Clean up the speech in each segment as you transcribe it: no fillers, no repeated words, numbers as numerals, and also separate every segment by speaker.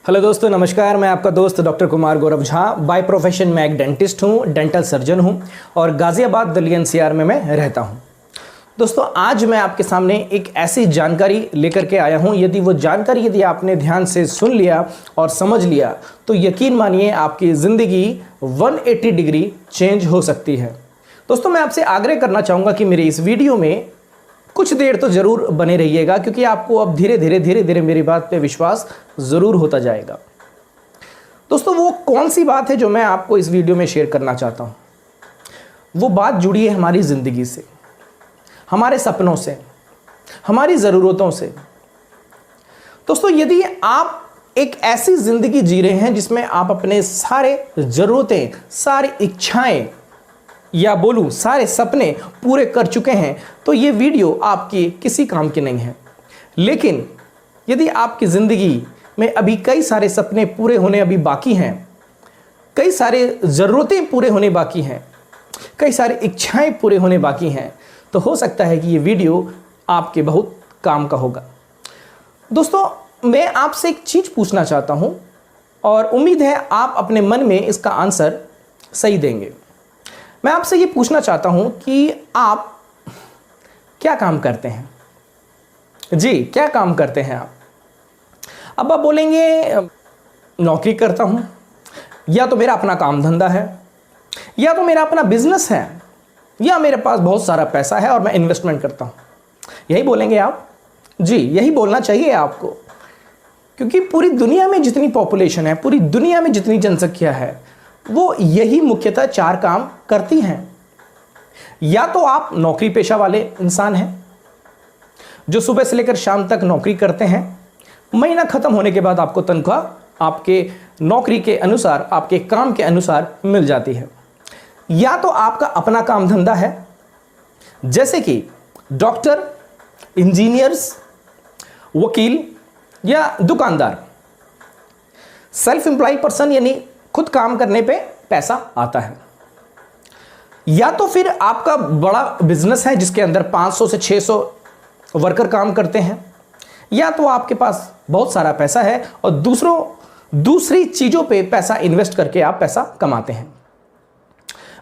Speaker 1: Hello दोस्तों, नमस्कार। मैं आपका दोस्त doctor Kumar Gaurav Jha. By profession मैं एक डेंटिस्ट हूँ, डेंटल सर्जन हूँ और गाज़ियाबाद दिल्ली एनसीआर में मैं रहता हूँ। दोस्तों, आज मैं आपके सामने एक ऐसी जानकारी लेकर के आया हूँ। यदि आपने ध्यान से सुन लिया और समझ लिया तो यकीन मानिए आपकी ज़िंदगी 180 डिग्री चेंज हो सकती है। दोस्तों, मैं आपसे आग्रह करना चाहूँगा कि मेरे इस वीडियो में कुछ देर तो ज़रूर बने रहिएगा, क्योंकि आपको अब धीरे धीरे मेरी बात पे विश्वास ज़रूर होता जाएगा। दोस्तों, वो कौन सी बात है जो मैं आपको इस वीडियो में शेयर करना चाहता हूँ? वो बात जुड़ी है हमारी ज़िंदगी से, हमारे सपनों से, हमारी ज़रूरतों से। दोस्तों, यदि आप एक ऐसी ज़िंदगी जी रहे हैं जिसमें आप अपने सारे ज़रूरतें, सारी इच्छाएं या बोलूं सारे सपने पूरे कर चुके हैं, तो ये वीडियो आपकी किसी काम की नहीं है। लेकिन यदि आपकी ज़िंदगी में अभी कई सारे सपने पूरे होने अभी बाकी हैं, कई सारे ज़रूरतें पूरे होने बाकी हैं, कई सारी इच्छाएं पूरे होने बाकी हैं, तो हो सकता है कि ये वीडियो आपके बहुत काम का होगा। दोस्तों, मैं आपसे एक चीज़ पूछना चाहता हूँ और उम्मीद है आप अपने मन में इसका आंसर सही देंगे। मैं आपसे ये पूछना चाहता हूँ कि आप क्या काम करते हैं? जी, क्या काम करते हैं आप? अब आप बोलेंगे नौकरी करता हूँ, या तो मेरा अपना काम धंधा है, या तो मेरा अपना बिजनेस है, या मेरे पास बहुत सारा पैसा है और मैं इन्वेस्टमेंट करता हूँ। यही बोलेंगे आप? जी, यही बोलना चाहिए आपको, क्योंकि पूरी दुनिया में जितनी पॉपुलेशन है, पूरी दुनिया में जितनी जनसंख्या है, वो यही मुख्यतः 4 काम करती हैं। या तो आप नौकरी पेशा वाले इंसान हैं जो सुबह से लेकर शाम तक नौकरी करते हैं, महीना खत्म होने के बाद आपको तनख्वाह आपके नौकरी के अनुसार, आपके काम के अनुसार मिल जाती है। या तो आपका अपना काम धंधा है, जैसे कि डॉक्टर, इंजीनियर्स, वकील या दुकानदार, सेल्फ एम्प्लॉय पर्सन, यानी खुद काम करने पे पैसा आता है। या तो फिर आपका बड़ा बिजनेस है जिसके अंदर 500 से 600 वर्कर काम करते हैं, या तो आपके पास बहुत सारा पैसा है और दूसरी चीज़ों पे पैसा इन्वेस्ट करके आप पैसा कमाते हैं।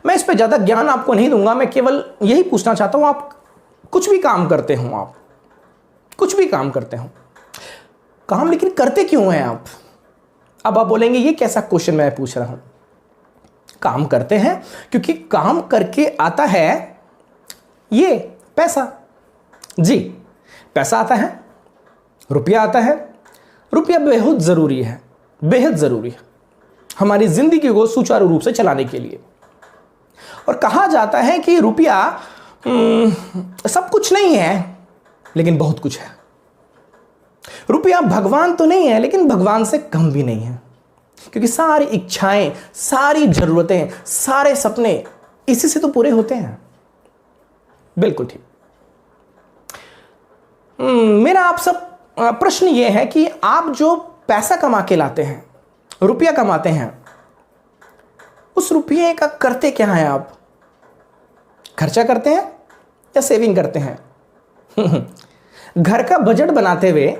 Speaker 1: मैं इस पे ज़्यादा ज्ञान आपको नहीं दूंगा, मैं केवल यही पूछना चाहता हूँ, आप कुछ भी काम करते हो, आप कुछ भी काम करते हो, काम लेकिन करते क्यों हैं आप? अब आप बोलेंगे ये कैसा क्वेश्चन मैं पूछ रहा हूं? काम करते हैं क्योंकि काम करके आता है ये पैसा। जी, पैसा आता है, रुपया आता है। रुपया बेहद ज़रूरी है, बेहद ज़रूरी है हमारी ज़िंदगी को सुचारू रूप से चलाने के लिए। और कहा जाता है कि रुपया सब कुछ नहीं है, लेकिन बहुत कुछ है। रुपया भगवान तो नहीं है, लेकिन भगवान से कम भी नहीं है, क्योंकि सारी इच्छाएं, सारी जरूरतें, सारे सपने इसी से तो पूरे होते हैं। बिल्कुल ठीक। मेरा आप सब प्रश्न यह है कि आप जो पैसा कमा के लाते हैं, रुपया कमाते हैं, उस रुपये का करते क्या है आप? खर्चा करते हैं या सेविंग करते हैं? घर का बजट बनाते हुए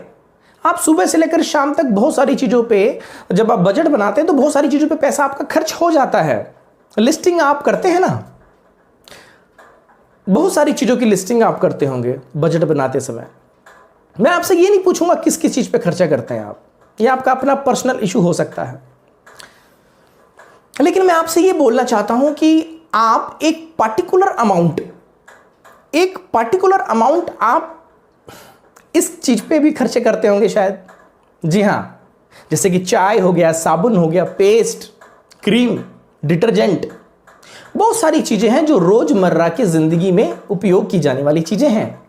Speaker 1: आप सुबह से लेकर शाम तक बहुत सारी चीज़ों पे, जब आप बजट बनाते हैं तो बहुत सारी चीज़ों पे पैसा आपका खर्च हो जाता है। लिस्टिंग आप करते हैं ना, बहुत सारी चीज़ों की लिस्टिंग आप करते होंगे बजट बनाते समय। मैं आपसे ये नहीं पूछूंगा किस किस चीज़ पे खर्चा करते हैं आप, ये आपका अपना पर्सनल इशू हो सकता है। लेकिन मैं आपसे ये बोलना चाहता हूं कि आप एक पार्टिकुलर अमाउंट आप इस चीज पे भी खर्चे करते होंगे शायद। जी हाँ, जैसे कि चाय हो गया, साबुन हो गया, पेस्ट, क्रीम, डिटर्जेंट, बहुत सारी चीजें हैं जो रोजमर्रा की जिंदगी में उपयोग की जाने वाली चीजें हैं।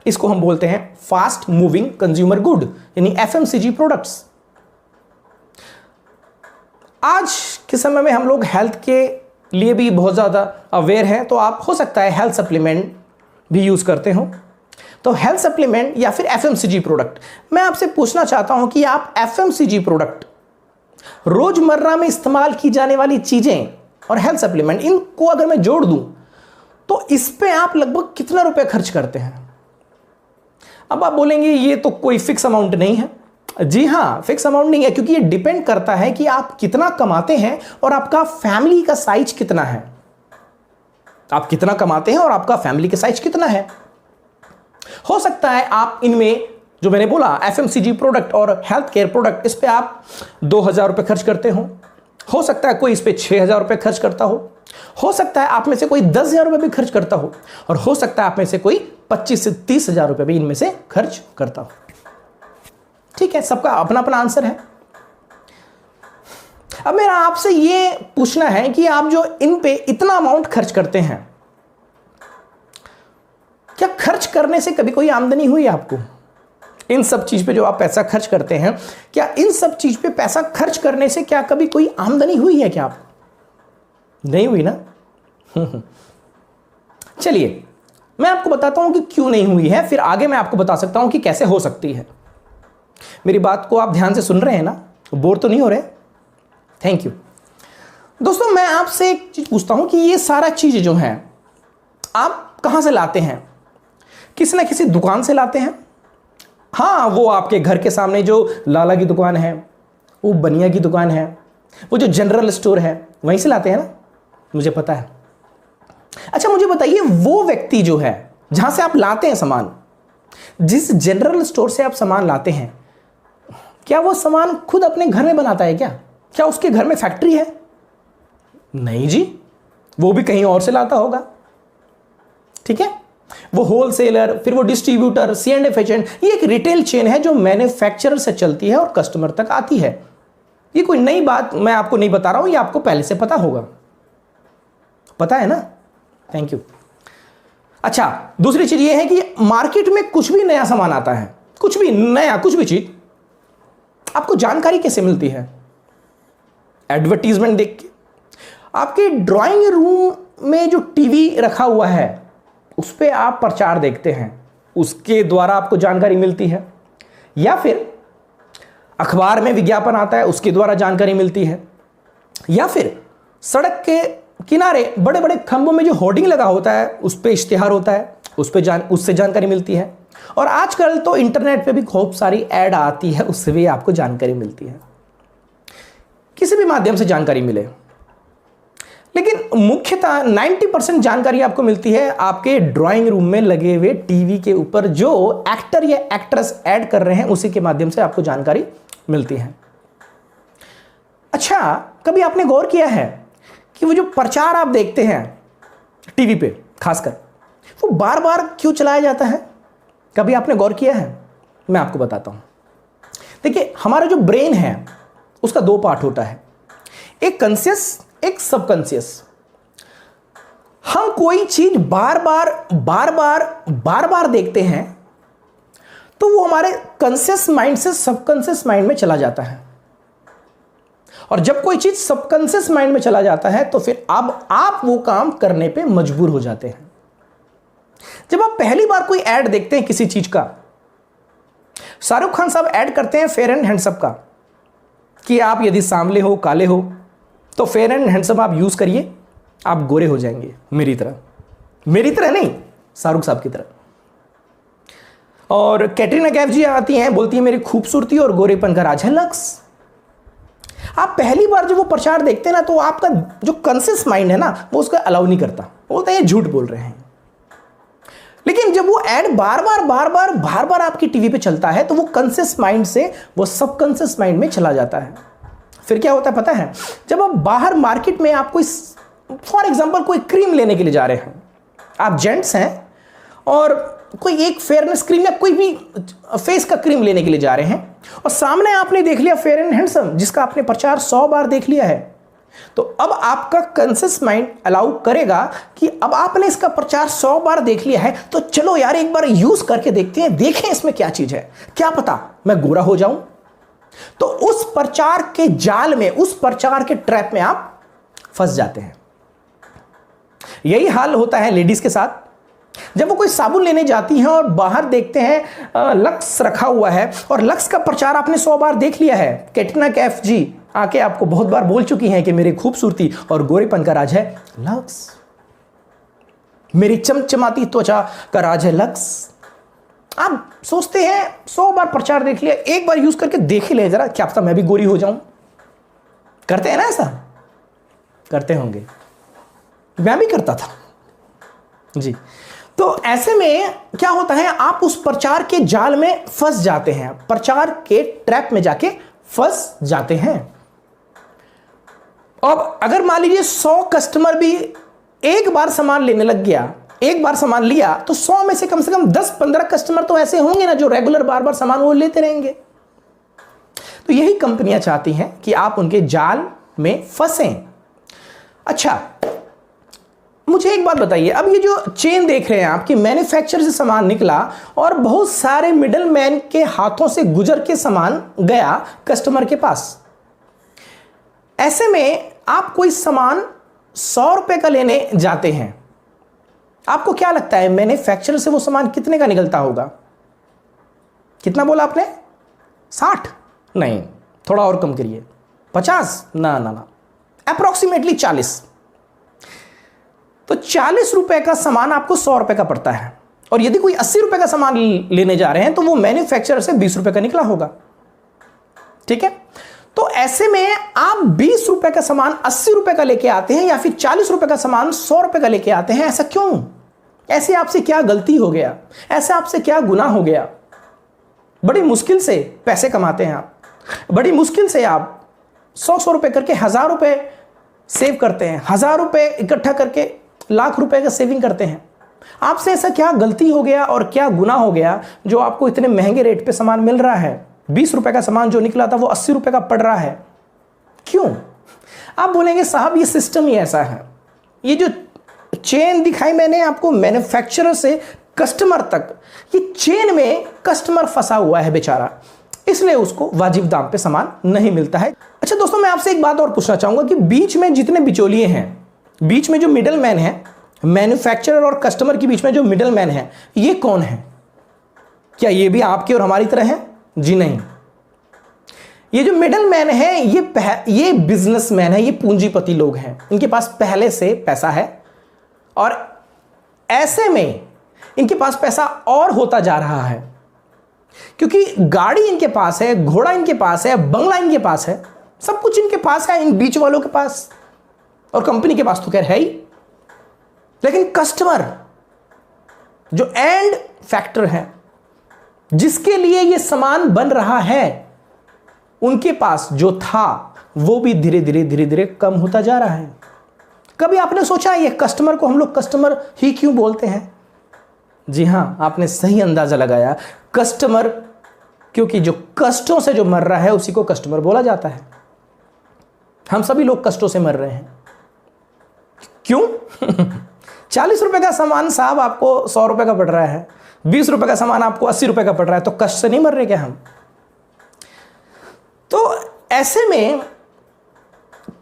Speaker 1: इसको हम बोलते हैं फास्ट मूविंग कंज्यूमर गुड, यानी एफएमसीजी प्रोडक्ट्स। आज के समय में हम लोग हेल्थ के लिए भी बहुत ज़्यादा अवेयर हैं, तो आप हो सकता है हेल्थ सप्लीमेंट भी यूज़ करते हो। तो हेल्थ सप्लीमेंट या फिर एफएमसीजी प्रोडक्ट, मैं आपसे पूछना चाहता हूं कि आप एफएमसीजी प्रोडक्ट, रोजमर्रा में इस्तेमाल की जाने वाली चीज़ें और हेल्थ सप्लीमेंट, इनको अगर मैं जोड़ दूं तो इस पे आप लगभग कितना रुपए खर्च करते हैं? अब आप बोलेंगे ये तो कोई फिक्स अमाउंट नहीं है, जी हाँ, फिक्स अमाउंट नहीं है, क्योंकि ये डिपेंड करता है कि आप कितना कमाते हैं और आपका फैमिली का साइज कितना है। आप कितना कमाते हैं और आपका फैमिली का साइज कितना है। हो सकता है आप इनमें जो मैंने बोला एफएमसीजी प्रोडक्ट और हेल्थ केयर प्रोडक्ट, इस पे आप 2,000 रुपये खर्च करते हो सकता है कोई इस पे 6,000 रुपये खर्च करता हो सकता है आप में से कोई 10,000 रुपये भी खर्च करता हो, और हो सकता है आप में से कोई 25 से 30,000 रुपये भी इनमें से खर्च करता हो। ठीक है, सबका अपना अपना आंसर है। अब मेरा आपसे ये पूछना है कि आप जो इन पे इतना अमाउंट खर्च करते हैं, क्या खर्च करने से कभी कोई आमदनी हुई आपको? इन सब चीज पे जो आप पैसा खर्च करते हैं, क्या इन सब चीज पे पैसा खर्च करने से क्या कभी कोई आमदनी हुई है क्या आपको? नहीं हुई ना। चलिए मैं आपको बताता हूं कि क्यों नहीं हुई है, फिर आगे मैं आपको बता सकता हूं कि कैसे हो सकती है। मेरी बात को आप ध्यान से सुन रहे हैं ना? बोर तो नहीं हो रहे? Thank you. दोस्तों मैं आपसे एक चीज पूछता हूं कि ये सारा चीज जो है आप कहां से लाते हैं? किसी ना किसी दुकान से लाते हैं। हाँ, वो आपके घर के सामने जो लाला की दुकान है, वो बनिया की दुकान है, वो जो जनरल स्टोर है, वहीं से लाते हैं ना, मुझे पता है। अच्छा मुझे बताइए, वो व्यक्ति जो है जहां से आप लाते हैं सामान, जिस जनरल स्टोर से आप सामान लाते हैं, क्या वो सामान खुद अपने घर में बनाता है क्या? क्या उसके घर में फैक्ट्री है? नहीं जी, वो भी कहीं और से लाता होगा। ठीक है, वो होलसेलर, फिर वो डिस्ट्रीब्यूटर, C&F एजेंट, ये एक रिटेल चेन है जो मैन्युफैक्चरर से चलती है और कस्टमर तक आती है। ये कोई नई बात मैं आपको नहीं बता रहा हूं, ये आपको पहले से पता होगा। पता है ना? Thank you. अच्छा, दूसरी चीज ये है कि मार्केट में कुछ भी नया सामान आता है, कुछ भी नया, कुछ भी चीज, आपको जानकारी कैसे मिलती है? एडवर्टीजमेंट देख के। आपके ड्राइंग रूम में जो टीवी रखा हुआ है उस पर आप प्रचार देखते हैं, उसके द्वारा आपको जानकारी मिलती है। या फिर अखबार में विज्ञापन आता है, उसके द्वारा जानकारी मिलती है। या फिर सड़क के किनारे बड़े बड़े खंभों में जो होर्डिंग लगा होता है उस पर इश्तिहार होता है, उससे जानकारी मिलती है। और आजकल तो इंटरनेट पे भी खूब सारी ऐड आती है, उससे भी आपको जानकारी मिलती है। किसी भी माध्यम से जानकारी मिले, लेकिन मुख्यतः 90% जानकारी आपको मिलती है आपके ड्राइंग रूम में लगे हुए टीवी के ऊपर, जो एक्टर या एक्ट्रेस ऐड कर रहे हैं उसी के माध्यम से आपको जानकारी मिलती है। अच्छा, कभी आपने गौर किया है कि वो जो प्रचार आप देखते हैं टीवी पे खासकर, वो बार बार क्यों चलाया जाता है? कभी आपने गौर किया है? मैं आपको बताता हूं। देखिए, हमारा जो ब्रेन है उसका 2 पार्ट होता है, एक कॉन्शियस, एक सबकॉन्शियस। हम कोई चीज बार बार देखते हैं तो वो हमारे कॉन्शियस माइंड से सबकॉन्शियस माइंड में चला जाता है, और जब कोई चीज सबकॉन्शियस माइंड में चला जाता है तो फिर अब आप वो काम करने पे मजबूर हो जाते हैं। जब आप पहली बार कोई ऐड देखते हैं किसी चीज का, शाहरुख खान साहब ऐड करते हैं फेयर एंड हैंडसम का कि आप यदि सांवले हो, काले हो तो फेयर एंड हैंडसम आप यूज करिए, आप गोरे हो जाएंगे मेरी तरह नहीं, शाहरुख साहब की तरह। और कैटरीना कैफ जी आती हैं, बोलती है मेरी खूबसूरती और गोरेपन का राज है लक्स। आप पहली बार जब वो प्रचार देखते हैं ना, तो आपका जो कॉन्शियस माइंड है ना, वो उसका अलाउ नहीं करता, बोलते हैं ये झूठ बोल रहे हैं। लेकिन जब वो ऐड बार बार आपकी टीवी पे चलता है तो वो कॉन्शियस माइंड से वो सबकॉन्शियस माइंड में चला जाता है। फिर क्या होता है पता है? जब आप बाहर मार्केट में आप कोई, फॉर एग्जांपल कोई क्रीम लेने के लिए जा रहे हैं, आप जेंट्स हैं और कोई एक फेयरनेस क्रीम या कोई भी फेस का क्रीम लेने के लिए जा रहे हैं, और सामने आपने देख लिया फेयर एंड हैंडसम जिसका आपने प्रचार 100 बार देख लिया है, तो अब आपका कॉन्शियस माइंड अलाउ करेगा कि अब आपने इसका प्रचार 100 बार देख लिया है, तो चलो यार एक बार यूज करके देखते हैं, देखें इसमें क्या चीज है, क्या पता मैं गोरा हो जाऊं। तो उस प्रचार के जाल में, उस प्रचार के ट्रैप में आप फंस जाते हैं। यही हाल होता है लेडीज के साथ। जब वो कोई साबुन लेने जाती हैं और बाहर देखते हैं लक्स रखा हुआ है, और लक्स का प्रचार आपने 100 बार देख लिया है, कैटरीना कैफ जी आके आपको बहुत बार बोल चुकी हैं कि मेरी खूबसूरती और गोरेपन का राज है लक्स, मेरी चमचमाती त्वचा का राज है लक्स। आप सोचते हैं 100 बार प्रचार देख लिया, एक बार यूज करके देख ही ले जरा, क्या पता मैं भी गोरी हो जाऊं। करते हैं ना ऐसा? करते होंगे, मैं भी करता था जी। तो ऐसे में क्या होता है, आप उस प्रचार के जाल में फंस जाते हैं, प्रचार के ट्रैप में जाके फंस जाते हैं। अब अगर मान लीजिए 100 कस्टमर भी एक बार सामान लेने लग गया, एक बार सामान लिया, तो 100 में से कम 10-15 कस्टमर तो ऐसे होंगे ना जो रेगुलर बार बार सामान वो लेते रहेंगे। तो यही कंपनियां चाहती हैं कि आप उनके जाल में फंसें। अच्छा, मुझे एक बात बताइए, अब ये जो चेन देख रहे हैं आपकी, मैन्युफैक्चरर से सामान निकला और बहुत सारे मिडलमैन के हाथों से गुजर के सामान गया कस्टमर के पास। ऐसे में आप कोई सामान 100 रुपए का लेने जाते हैं, आपको क्या लगता है मैन्युफैक्चरर से वो सामान कितने का निकलता होगा? कितना बोला आपने? 60? नहीं, थोड़ा और कम करिए। 50? ना ना ना, अप्रोक्सीमेटली 40। तो 40 रुपए का सामान आपको 100 रुपए का पड़ता है, और यदि कोई 80 रुपए का सामान लेने जा रहे हैं तो वो मैन्युफैक्चरर से 20 रुपए का निकला होगा। ठीक है, तो ऐसे में आप 20 रुपए का सामान 80 रुपए का लेके आते हैं, या फिर 40 रुपए का सामान 100 रुपए का लेके आते हैं। ऐसा क्यों? ऐसे आपसे क्या गलती हो गया? ऐसे आपसे क्या गुनाह हो गया? बड़ी मुश्किल से पैसे कमाते हैं आप, बड़ी मुश्किल से आप 100 रुपए करके 1000 रुपए सेव करते हैं, 1000 रुपए इकट्ठा करके लाख रुपए का सेविंग करते हैं। आपसे ऐसा क्या गलती हो गया और क्या गुनाह हो गया जो आपको इतने महंगे रेट पे सामान मिल रहा है? 20 रुपए का सामान जो निकला था वो 80 रुपए का पड़ रहा है, क्यों? आप बोलेंगे साहब ये सिस्टम ही ऐसा है। ये जो चेन दिखाई मैंने आपको मैन्युफैक्चरर से कस्टमर तक, ये चेन में कस्टमर फंसा हुआ है बेचारा, इसलिए उसको वाजिब दाम पे सामान नहीं मिलता है। अच्छा दोस्तों, मैं आपसे एक बात और पूछना चाहूंगा कि बीच में जितने बिचौलिए हैं, बीच में जो मिडल मैन है, मैन्युफैक्चरर और कस्टमर के बीच में जो मिडल मैन है, ये कौन है? क्या ये भी आपके और हमारी तरह है? जी नहीं। ये जो मिडल मैन है ये बिजनेसमैन है, ये पूंजीपति लोग हैं, इनके पास पहले से पैसा है, और ऐसे में इनके पास पैसा और होता जा रहा है, क्योंकि गाड़ी इनके पास है, घोड़ा इनके पास है, बंगला इनके पास है, सब कुछ इनके पास है, इन बीच वालों के पास, और कंपनी के पास तो खैर है ही। लेकिन कस्टमर जो एंड फैक्टर है, जिसके लिए ये सामान बन रहा है, उनके पास जो था वो भी धीरे धीरे कम होता जा रहा है। कभी आपने सोचा ये कस्टमर को हम लोग कस्टमर ही क्यों बोलते हैं? जी हां, आपने सही अंदाजा लगाया, कस्टमर, क्योंकि जो कष्टों से जो मर रहा है उसी को कस्टमर बोला जाता है। हम सभी लोग कष्टों से मर रहे हैं, क्यों? 40 रुपए का सामान साहब आपको 100 रुपए का पड़ रहा है, 20 रुपए का सामान आपको 80 रुपए का पड़ रहा है, तो कष्ट से नहीं मर रहे क्या हम? तो ऐसे में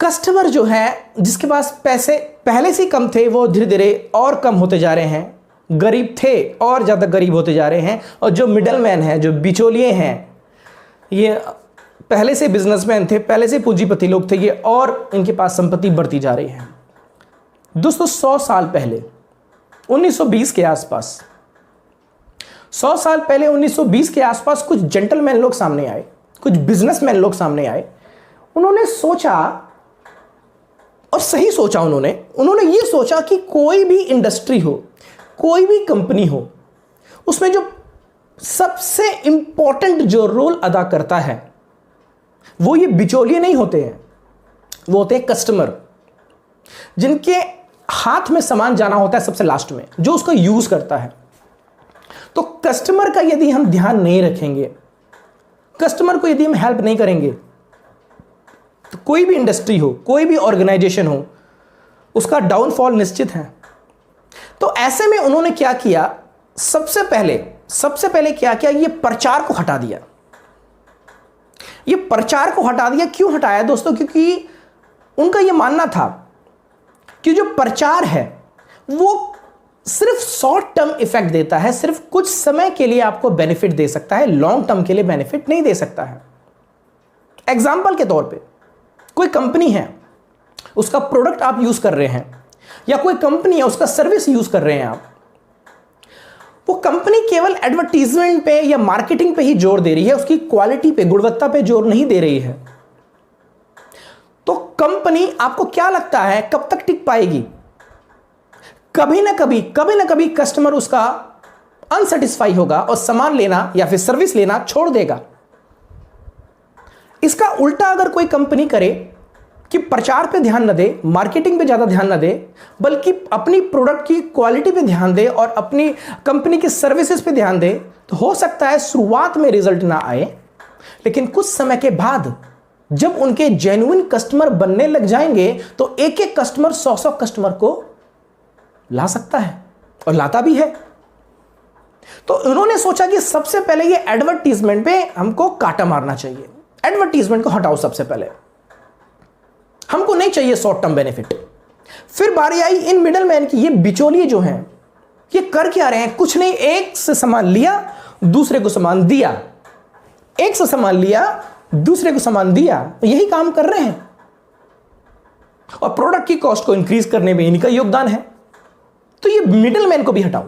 Speaker 1: कस्टमर जो है, जिसके पास पैसे पहले से कम थे, वो धीरे धीरे और कम होते जा रहे हैं, गरीब थे और ज़्यादा गरीब होते जा रहे हैं, और जो मिडल मैन है, जो बिचौलिए हैं, ये पहले से बिजनेसमैन थे, पहले से पूंजीपति लोग थे, ये और इनके पास संपत्ति बढ़ती जा रही है। दोस्तों 100 साल पहले 1920 के आसपास, 100 साल पहले 1920 के आसपास कुछ जेंटलमैन लोग सामने आए, कुछ बिजनेसमैन लोग सामने आए। उन्होंने सोचा, और सही सोचा, उन्होंने ये सोचा कि कोई भी इंडस्ट्री हो, कोई भी कंपनी हो, उसमें जो सबसे इंपॉर्टेंट जो रोल अदा करता है वो ये बिचौलिए नहीं होते हैं, वो होते हैं कस्टमर, जिनके हाथ में सामान जाना होता है सबसे लास्ट में, जो उसको यूज करता है। तो कस्टमर का यदि हम ध्यान नहीं रखेंगे, कस्टमर को यदि हम हेल्प नहीं करेंगे, तो कोई भी इंडस्ट्री हो, कोई भी ऑर्गेनाइजेशन हो, उसका डाउनफॉल निश्चित है। तो ऐसे में उन्होंने क्या किया, सबसे पहले क्या किया, ये प्रचार को हटा दिया। ये प्रचार को हटा दिया, क्यों हटाया दोस्तों? क्योंकि उनका यह मानना था कि जो प्रचार है वो सिर्फ शॉर्ट टर्म इफेक्ट देता है, सिर्फ कुछ समय के लिए आपको बेनिफिट दे सकता है, लॉन्ग टर्म के लिए बेनिफिट नहीं दे सकता है। एग्जाम्पल के तौर पे कोई कंपनी है, उसका प्रोडक्ट आप यूज कर रहे हैं, या कोई कंपनी है उसका सर्विस यूज कर रहे हैं आप, वो कंपनी केवल एडवर्टीजमेंट पे या मार्केटिंग पे ही जोर दे रही है, उसकी क्वालिटी पे, गुणवत्ता पे जोर नहीं दे रही है, तो कंपनी आपको क्या लगता है कब तक टिक पाएगी? कभी ना कभी कस्टमर उसका अनसेटिस्फाई होगा और सामान लेना या फिर सर्विस लेना छोड़ देगा। इसका उल्टा अगर कोई कंपनी करे कि प्रचार पे ध्यान न दे, मार्केटिंग पे ज्यादा ध्यान न दे, बल्कि अपनी प्रोडक्ट की क्वालिटी पे ध्यान दे और अपनी कंपनी की सर्विसेज पे ध्यान दे, तो हो सकता है शुरुआत में रिजल्ट ना आए, लेकिन कुछ समय के बाद जब उनके जेन्युइन कस्टमर बनने लग जाएंगे तो एक एक कस्टमर 100 कस्टमर को ला सकता है और लाता भी है। तो उन्होंने सोचा कि सबसे पहले ये एडवर्टीजमेंट पे हमको काटा मारना चाहिए, एडवर्टीजमेंट को हटाओ सबसे पहले, हमको नहीं चाहिए शॉर्ट टर्म बेनिफिट। फिर बारी आई इन मिडलमैन की। ये बिचौलिए जो हैं ये कर क्या रहे हैं? कुछ नहीं, एक से सामान लिया दूसरे को सामान दिया, एक से सामान लिया दूसरे को सामान दिया, यही काम कर रहे हैं और प्रोडक्ट की कॉस्ट को इंक्रीज करने में इनका योगदान है। तो ये मिडलमैन को भी हटाओ।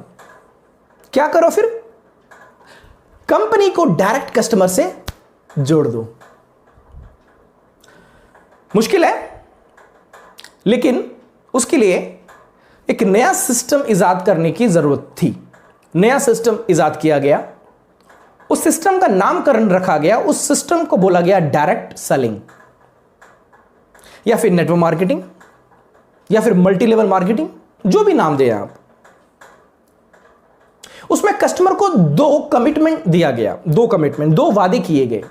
Speaker 1: क्या करो फिर? कंपनी को डायरेक्ट कस्टमर से जोड़ दो। मुश्किल है, लेकिन उसके लिए एक नया सिस्टम इजाद करने की जरूरत थी। नया सिस्टम इजाद किया गया, उस सिस्टम का नामकरण रखा गया, उस सिस्टम को बोला गया डायरेक्ट सेलिंग या फिर नेटवर्क मार्केटिंग या फिर मल्टी लेवल मार्केटिंग, जो भी नाम दें आप। उसमें कस्टमर को 2 कमिटमेंट दिया गया, 2 वादे किए गए।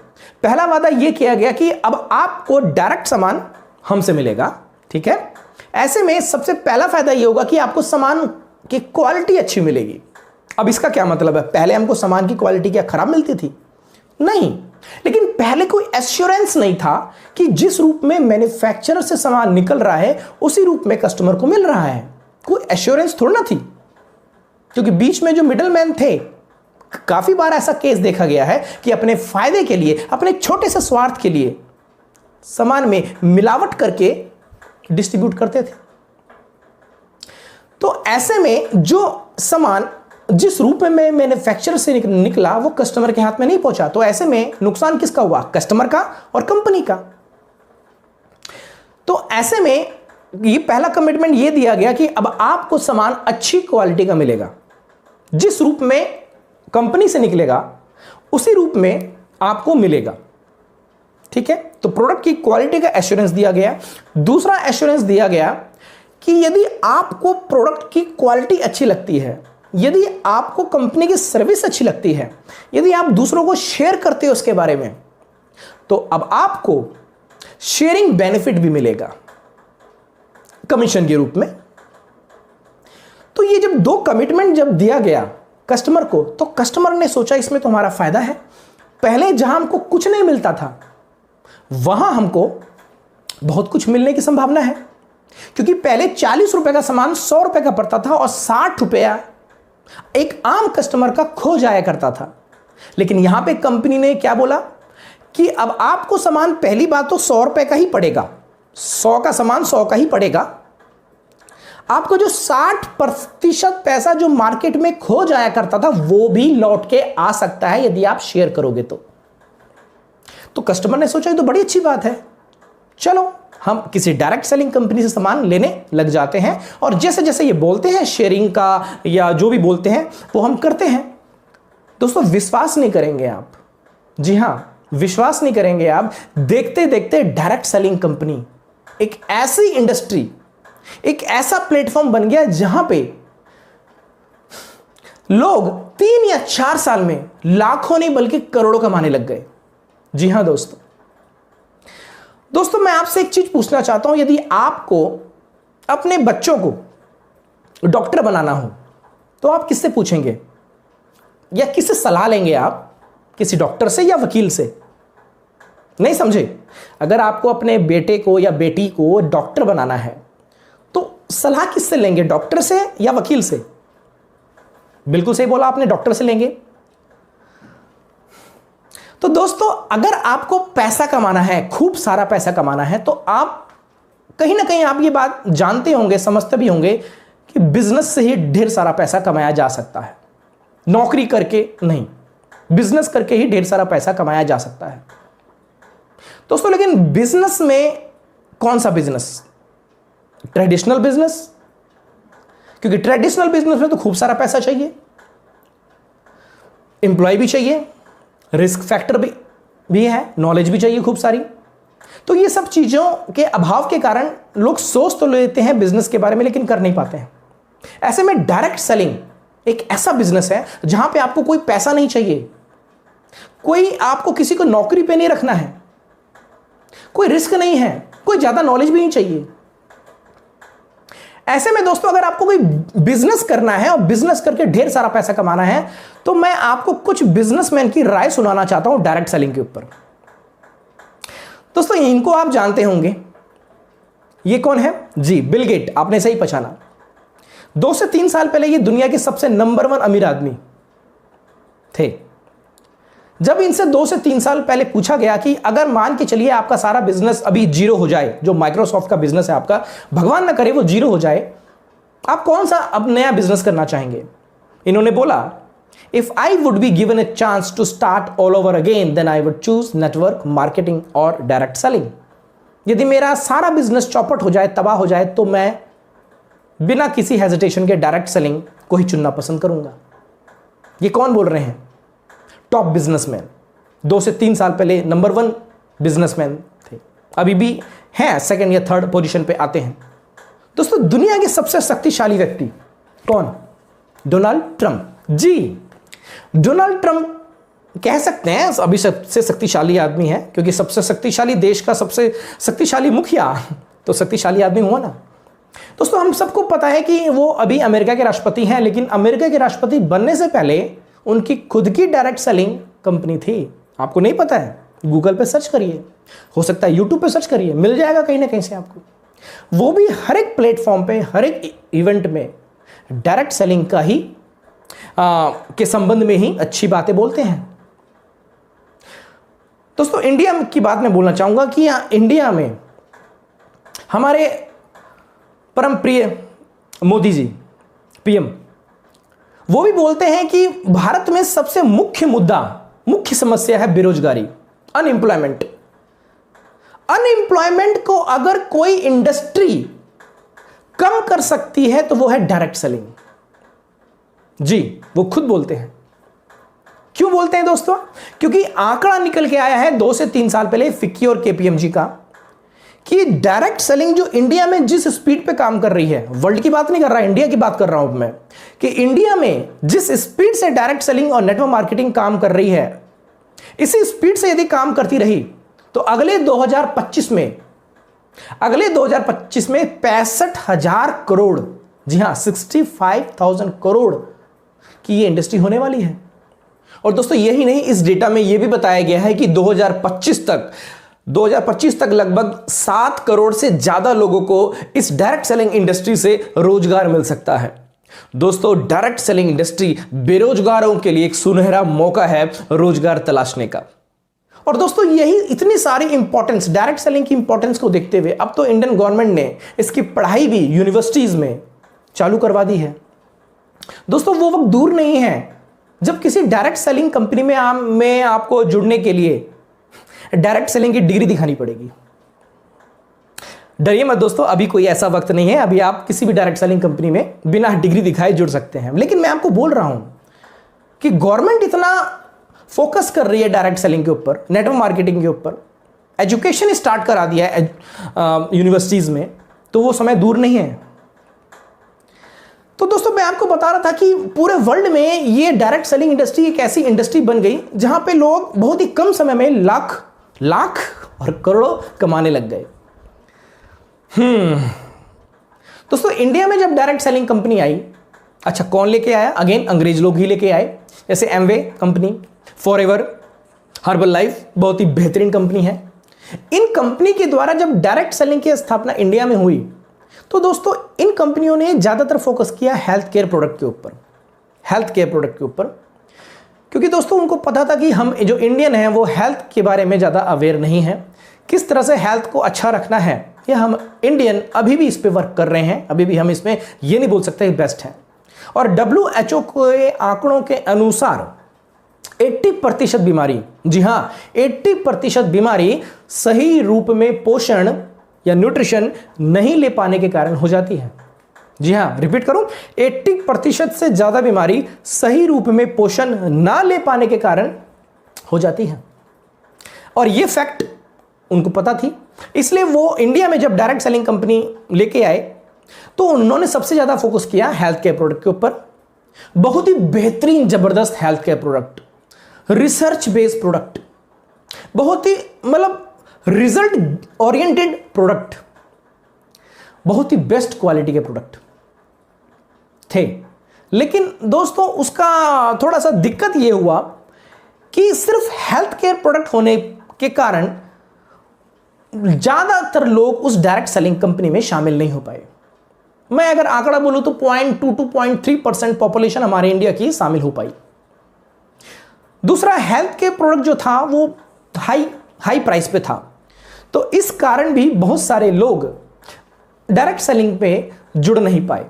Speaker 1: पहला वादा यह किया गया कि अब आपको डायरेक्ट सामान हमसे मिलेगा, ठीक है। ऐसे में सबसे पहला फायदा यह होगा कि आपको सामान की क्वालिटी अच्छी मिलेगी। अब इसका क्या मतलब है? पहले हमको सामान की क्वालिटी क्या खराब मिलती थी? नहीं, लेकिन पहले कोई एश्योरेंस नहीं था कि जिस रूप में मैन्युफैक्चरर से सामान निकल रहा है उसी रूप में कस्टमर को मिल रहा है। कोई एश्योरेंस थोड़ा ना थी, क्योंकि बीच में जो मिडलमैन थे, काफी बार ऐसा केस देखा गया है कि अपने फायदे के लिए, अपने छोटे से स्वार्थ के लिए सामान में मिलावट करके डिस्ट्रीब्यूट करते थे। तो ऐसे में जो सामान जिस रूप में मैन्युफैक्चरर से निकला वो कस्टमर के हाथ में नहीं पहुंचा, तो ऐसे में नुकसान किसका हुआ? कस्टमर का और कंपनी का। तो ऐसे में ये पहला कमिटमेंट ये दिया गया कि अब आपको सामान अच्छी क्वालिटी का मिलेगा, जिस रूप में कंपनी से निकलेगा उसी रूप में आपको मिलेगा, ठीक है। तो प्रोडक्ट की क्वालिटी का एश्योरेंस दिया गया। दूसरा एश्योरेंस दिया गया कि यदि आपको प्रोडक्ट की क्वालिटी अच्छी लगती है, यदि आपको कंपनी की सर्विस अच्छी लगती है, यदि आप दूसरों को शेयर करते हो उसके बारे में, तो अब आपको शेयरिंग बेनिफिट भी मिलेगा कमीशन के रूप में। तो ये जब 2 कमिटमेंट जब दिया गया कस्टमर को, तो कस्टमर ने सोचा इसमें तो हमारा फायदा है। पहले जहां हमको कुछ नहीं मिलता था वहां हमको बहुत कुछ मिलने की संभावना है, क्योंकि पहले 40 रुपए का सामान 100 रुपए का पड़ता था और 60 रुपया एक आम कस्टमर का खो जाया करता था। लेकिन यहां पे कंपनी ने क्या बोला कि अब आपको सामान पहली बात तो 100 रुपए का ही पड़ेगा, 100 का सामान 100 का ही पड़ेगा। आपको जो 60% पैसा जो मार्केट में खो जाया करता था वो भी लौट के आ सकता है यदि आप शेयर करोगे तो कस्टमर ने सोचा ये तो बड़ी अच्छी बात है, चलो हम किसी डायरेक्ट सेलिंग कंपनी से सामान लेने लग जाते हैं और जैसे जैसे ये बोलते हैं शेयरिंग का या जो भी बोलते हैं वो हम करते हैं। दोस्तों विश्वास नहीं करेंगे आप, जी हां विश्वास नहीं करेंगे आप, देखते देखते डायरेक्ट सेलिंग कंपनी एक ऐसी इंडस्ट्री, एक ऐसा प्लेटफॉर्म बन गया जहां पे लोग 3 या 4 साल में लाखों नहीं बल्कि करोड़ों कमाने लग गए। जी हां दोस्तों मैं आपसे एक चीज पूछना चाहता हूं, यदि आपको अपने बच्चों को डॉक्टर बनाना हो तो आप किससे पूछेंगे या किससे सलाह लेंगे? आप किसी डॉक्टर से या वकील से? नहीं समझे? अगर आपको अपने बेटे को या बेटी को डॉक्टर बनाना है तो सलाह किससे लेंगे, डॉक्टर से या वकील से? बिल्कुल सही बोला आपने, डॉक्टर से लेंगे। तो दोस्तों अगर आपको पैसा कमाना है, खूब सारा पैसा कमाना है, तो आप कहीं ना कहीं आप ये बात जानते होंगे, समझते भी होंगे कि बिजनेस से ही ढेर सारा पैसा कमाया जा सकता है। नौकरी करके नहीं, बिजनेस करके ही ढेर सारा पैसा कमाया जा सकता है दोस्तों। लेकिन बिजनेस में कौन सा बिजनेस? ट्रेडिशनल बिजनेस, क्योंकि ट्रेडिशनल बिजनेस में तो खूब सारा पैसा चाहिए, एम्प्लॉय भी चाहिए, रिस्क फैक्टर भी है, नॉलेज भी चाहिए खूब सारी। तो ये सब चीजों के अभाव के कारण लोग सोच तो लेते हैं बिजनेस के बारे में, लेकिन कर नहीं पाते हैं। ऐसे में डायरेक्ट सेलिंग एक ऐसा बिजनेस है जहां पे आपको कोई पैसा नहीं चाहिए, कोई आपको किसी को नौकरी पे नहीं रखना है, कोई रिस्क नहीं है, कोई ज्यादा नॉलेज भी नहीं चाहिए। ऐसे में दोस्तों अगर आपको कोई बिजनेस करना है और बिजनेस करके ढेर सारा पैसा कमाना है, तो मैं आपको कुछ बिजनेसमैन की राय सुनाना चाहता हूं डायरेक्ट सेलिंग के ऊपर। दोस्तों इनको आप जानते होंगे, ये कौन है? जी, बिल गेट। आपने सही पहचाना। 2 से 3 साल पहले ये दुनिया के सबसे नंबर 1 अमीर आदमी थे। जब इनसे 2 से 3 साल पहले पूछा गया कि अगर मान के चलिए आपका सारा बिजनेस अभी जीरो हो जाए, जो माइक्रोसॉफ्ट का बिजनेस है आपका, भगवान ना करे वो जीरो हो जाए, आप कौन सा अब नया बिजनेस करना चाहेंगे? इन्होंने बोला, if I would be given a chance to start all over again then I would choose network marketing और डायरेक्ट सेलिंग। यदि मेरा सारा बिजनेस चौपट हो जाए, तबाह हो जाए, तो मैं बिना किसी हेजिटेशन के डायरेक्ट सेलिंग को ही चुनना पसंद करूंगा। ये कौन बोल रहे हैं? टॉप बिजनेसमैन, 2 से 3 साल पहले नंबर 1 बिजनेसमैन थे, अभी भी हैं, 2nd या 3rd पोजीशन पे आते हैं। दोस्तों दुनिया के सबसे शक्तिशाली व्यक्ति कौन? Donald Trump. जी, डोनाल्ड ट्रंप कह सकते हैं अभी सबसे शक्तिशाली आदमी है, क्योंकि सबसे शक्तिशाली देश का सबसे शक्तिशाली मुखिया तो शक्तिशाली आदमी हुआ ना। दोस्तों हम सबको पता है कि वो अभी अमेरिका के राष्ट्रपति हैं, लेकिन अमेरिका के राष्ट्रपति बनने से पहले उनकी खुद की डायरेक्ट सेलिंग कंपनी थी। आपको नहीं पता है? गूगल पे सर्च करिए, हो सकता है यूट्यूब पे सर्च करिए, मिल जाएगा कहीं ना कहीं से आपको। वो भी हर एक प्लेटफॉर्म पे, हर एक इवेंट में डायरेक्ट सेलिंग का ही के संबंध में ही अच्छी बातें बोलते हैं। दोस्तों इंडिया की बात मैं बोलना चाहूंगा कि इंडिया में हमारे परम प्रिय मोदी जी, पीएम, वो भी बोलते हैं कि भारत में सबसे मुख्य मुद्दा, मुख्य समस्या है बेरोजगारी, अनएम्प्लॉयमेंट। अनएम्प्लॉयमेंट को अगर कोई इंडस्ट्री कम कर सकती है तो वो है डायरेक्ट सेलिंग। जी, वो खुद बोलते हैं। क्यों बोलते हैं दोस्तों? क्योंकि आंकड़ा निकल के आया है 2 से 3 साल पहले फिक्की और केपीएमजी का, कि डायरेक्ट सेलिंग जो इंडिया में जिस स्पीड पे काम कर रही है, वर्ल्ड की बात नहीं कर रहा, इंडिया की बात कर रहा हूं मैं, कि इंडिया में जिस स्पीड से डायरेक्ट सेलिंग और नेटवर्क मार्केटिंग काम कर रही है, इसी स्पीड से यदि काम करती रही तो अगले 2025 में 65,000 करोड़, जी हां 65,000 करोड़ की ये इंडस्ट्री होने वाली है। और दोस्तों यही नहीं, इस डेटा में यह भी बताया गया है कि 2025 तक लगभग 7 करोड़ से ज्यादा लोगों को इस डायरेक्ट सेलिंग इंडस्ट्री से रोजगार मिल सकता है। दोस्तों डायरेक्ट सेलिंग इंडस्ट्री बेरोजगारों के लिए एक सुनहरा मौका है रोजगार तलाशने का। और दोस्तों यही इतनी सारी इंपॉर्टेंस, डायरेक्ट सेलिंग की इंपॉर्टेंस को देखते हुए अब तो इंडियन गवर्नमेंट ने इसकी पढ़ाई भी यूनिवर्सिटीज में चालू करवा दी है। दोस्तों वो वक्त दूर नहीं है जब किसी डायरेक्ट सेलिंग कंपनी में आपको जुड़ने के लिए डायरेक्ट सेलिंग की डिग्री दिखानी पड़ेगी। डरिए मत दोस्तों, अभी कोई ऐसा वक्त नहीं है, अभी आप किसी भी डायरेक्ट सेलिंग कंपनी में बिना डिग्री दिखाए जुड़ सकते हैं। लेकिन मैं आपको बोल रहा हूं कि गवर्नमेंट इतना फोकस कर रही है डायरेक्ट सेलिंग के ऊपर, नेटवर्क मार्केटिंग के ऊपर, एजुकेशन स्टार्ट करा दिया है यूनिवर्सिटीज में, तो वो समय दूर नहीं है। तो दोस्तों मैं आपको बता रहा था कि पूरे वर्ल्ड में ये डायरेक्ट सेलिंग इंडस्ट्री एक ऐसी इंडस्ट्री बन गई जहां पे लोग बहुत ही कम समय में लाख और करोड़ों कमाने लग गए। दोस्तों इंडिया में जब डायरेक्ट सेलिंग कंपनी आई, अच्छा कौन लेके आया? अगेन अंग्रेज लोग ही लेके आए। जैसे Amway company, forever, herbal life बहुत ही बेहतरीन कंपनी है। इन कंपनी के द्वारा जब डायरेक्ट सेलिंग की स्थापना इंडिया में हुई तो दोस्तों इन कंपनियों ने ज्यादातर फोकस किया हेल्थ केयर प्रोडक्ट के ऊपर, क्योंकि दोस्तों उनको पता था कि हम जो इंडियन हैं वो हेल्थ के बारे में ज्यादा अवेयर नहीं है, किस तरह से हेल्थ को अच्छा रखना है, ये हम इंडियन अभी भी इस पे वर्क कर रहे हैं, अभी भी हम इसमें ये नहीं बोल सकते बेस्ट है। और WHO के आंकड़ों के अनुसार 80% बीमारी, जी हां 80% बीमारी सही रूप में पोषण या न्यूट्रिशन नहीं ले पाने के कारण हो जाती है। जी हां, रिपीट करूं, 80% से ज्यादा बीमारी सही रूप में पोषण ना ले पाने के कारण हो जाती है। और यह फैक्ट उनको पता थी, इसलिए वो इंडिया में जब डायरेक्ट सेलिंग कंपनी लेके आए तो उन्होंने सबसे ज्यादा फोकस किया हेल्थ केयर प्रोडक्ट के ऊपर। बहुत ही बेहतरीन जबरदस्त health care product, research based product, बहुत ही मतलब रिजल्ट ओरिएंटेड प्रोडक्ट, बहुत ही बेस्ट क्वालिटी के प्रोडक्ट थे। लेकिन दोस्तों उसका थोड़ा सा दिक्कत यह हुआ कि सिर्फ हेल्थ केयर प्रोडक्ट होने के कारण ज्यादातर लोग उस डायरेक्ट सेलिंग कंपनी में शामिल नहीं हो पाए। मैं अगर आंकड़ा बोलूं तो 0.2 to 0.3% पॉपुलेशन हमारे इंडिया की शामिल हो पाई। दूसरा, हेल्थ केयर प्रोडक्ट जो था वो हाई प्राइस पे था, तो इस कारण भी बहुत सारे लोग डायरेक्ट सेलिंग पे जुड़ नहीं पाए।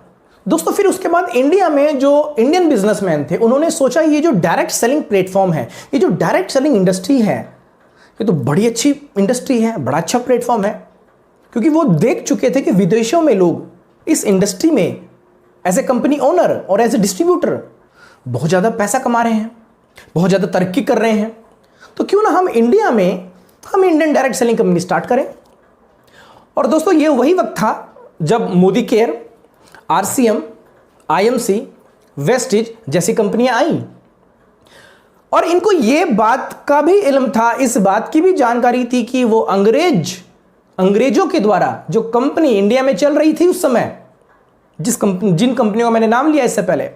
Speaker 1: दोस्तों फिर उसके बाद इंडिया में जो इंडियन बिजनेसमैन थे उन्होंने सोचा ये जो डायरेक्ट सेलिंग प्लेटफॉर्म है, ये जो डायरेक्ट सेलिंग इंडस्ट्री है, ये तो बड़ी अच्छी इंडस्ट्री है, बड़ा अच्छा प्लेटफॉर्म है। क्योंकि वो देख चुके थे कि विदेशों में लोग इस इंडस्ट्री में एज ए कंपनी ओनर और एज ए डिस्ट्रीब्यूटर बहुत ज़्यादा पैसा कमा रहे हैं, बहुत ज़्यादा तरक्की कर रहे हैं, तो क्यों ना हम इंडिया में हम Indian direct selling company start करें। और दोस्तों ये वही वक्त था जब Modi care, RCM, IMC, Vestige जैसी कंपनियां आई और इनको ये बात का भी इल्म था, इस बात की भी जानकारी थी कि वो अंग्रेजों के द्वारा जो कंपनी इंडिया में चल रही थी उस समय, जिन कंपनियों का मैंने नाम लिया इससे पहले,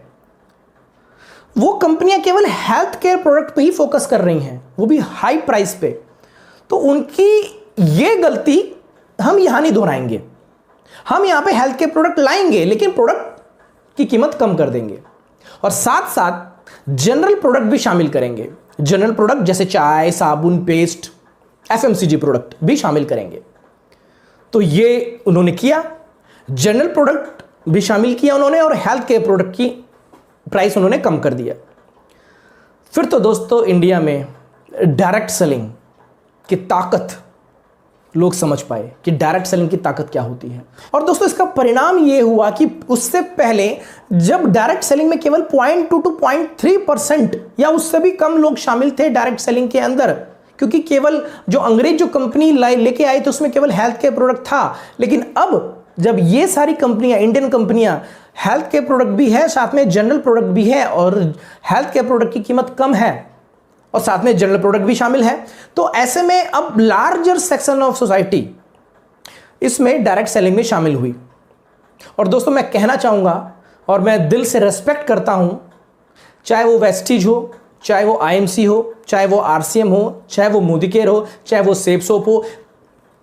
Speaker 1: वो कंपनियां केवल हेल्थ केयर प्रोडक्ट पे ही फोकस कर रही हैं, वो भी हाई प्राइस पे। तो उनकी ये गलती हम यहां नहीं दोहराएंगे। हम यहां पे हेल्थ केयर प्रोडक्ट लाएंगे लेकिन प्रोडक्ट की कीमत कम कर देंगे और साथ साथ जनरल प्रोडक्ट भी शामिल करेंगे। जनरल प्रोडक्ट जैसे चाय, साबुन, पेस्ट, FMCG प्रोडक्ट भी शामिल करेंगे। तो ये उन्होंने किया, जनरल प्रोडक्ट भी शामिल किया उन्होंने और हेल्थ केयर प्रोडक्ट की प्राइस उन्होंने कम कर दिया। फिर तो दोस्तों इंडिया में डायरेक्ट सेलिंग की ताकत लोग समझ पाए कि डायरेक्ट सेलिंग की ताकत क्या होती है। और दोस्तों इसका परिणाम यह हुआ कि उससे पहले जब डायरेक्ट सेलिंग में केवल 0.2 to 0.3% या उससे भी कम लोग शामिल थे डायरेक्ट सेलिंग के अंदर, क्योंकि केवल जो अंग्रेज जो कंपनी लेके आए थे उसमें केवल हेल्थ केयर प्रोडक्ट था। लेकिन अब जब ये सारी कंपनियां, इंडियन कंपनियां, हेल्थ केयर प्रोडक्ट भी है, साथ में जनरल प्रोडक्ट भी है और हेल्थ केयर प्रोडक्ट की कीमत कम है और साथ में जनरल प्रोडक्ट भी शामिल है, तो ऐसे में अब लार्जर सेक्शन ऑफ सोसाइटी इसमें डायरेक्ट सेलिंग में शामिल हुई। और दोस्तों मैं कहना चाहूंगा और मैं दिल से रेस्पेक्ट करता हूं, चाहे वो वेस्टिज हो, चाहे वो IMC हो, चाहे वो RCM हो, चाहे वो मोदी केयर हो, चाहे वो सेफ सोप हो,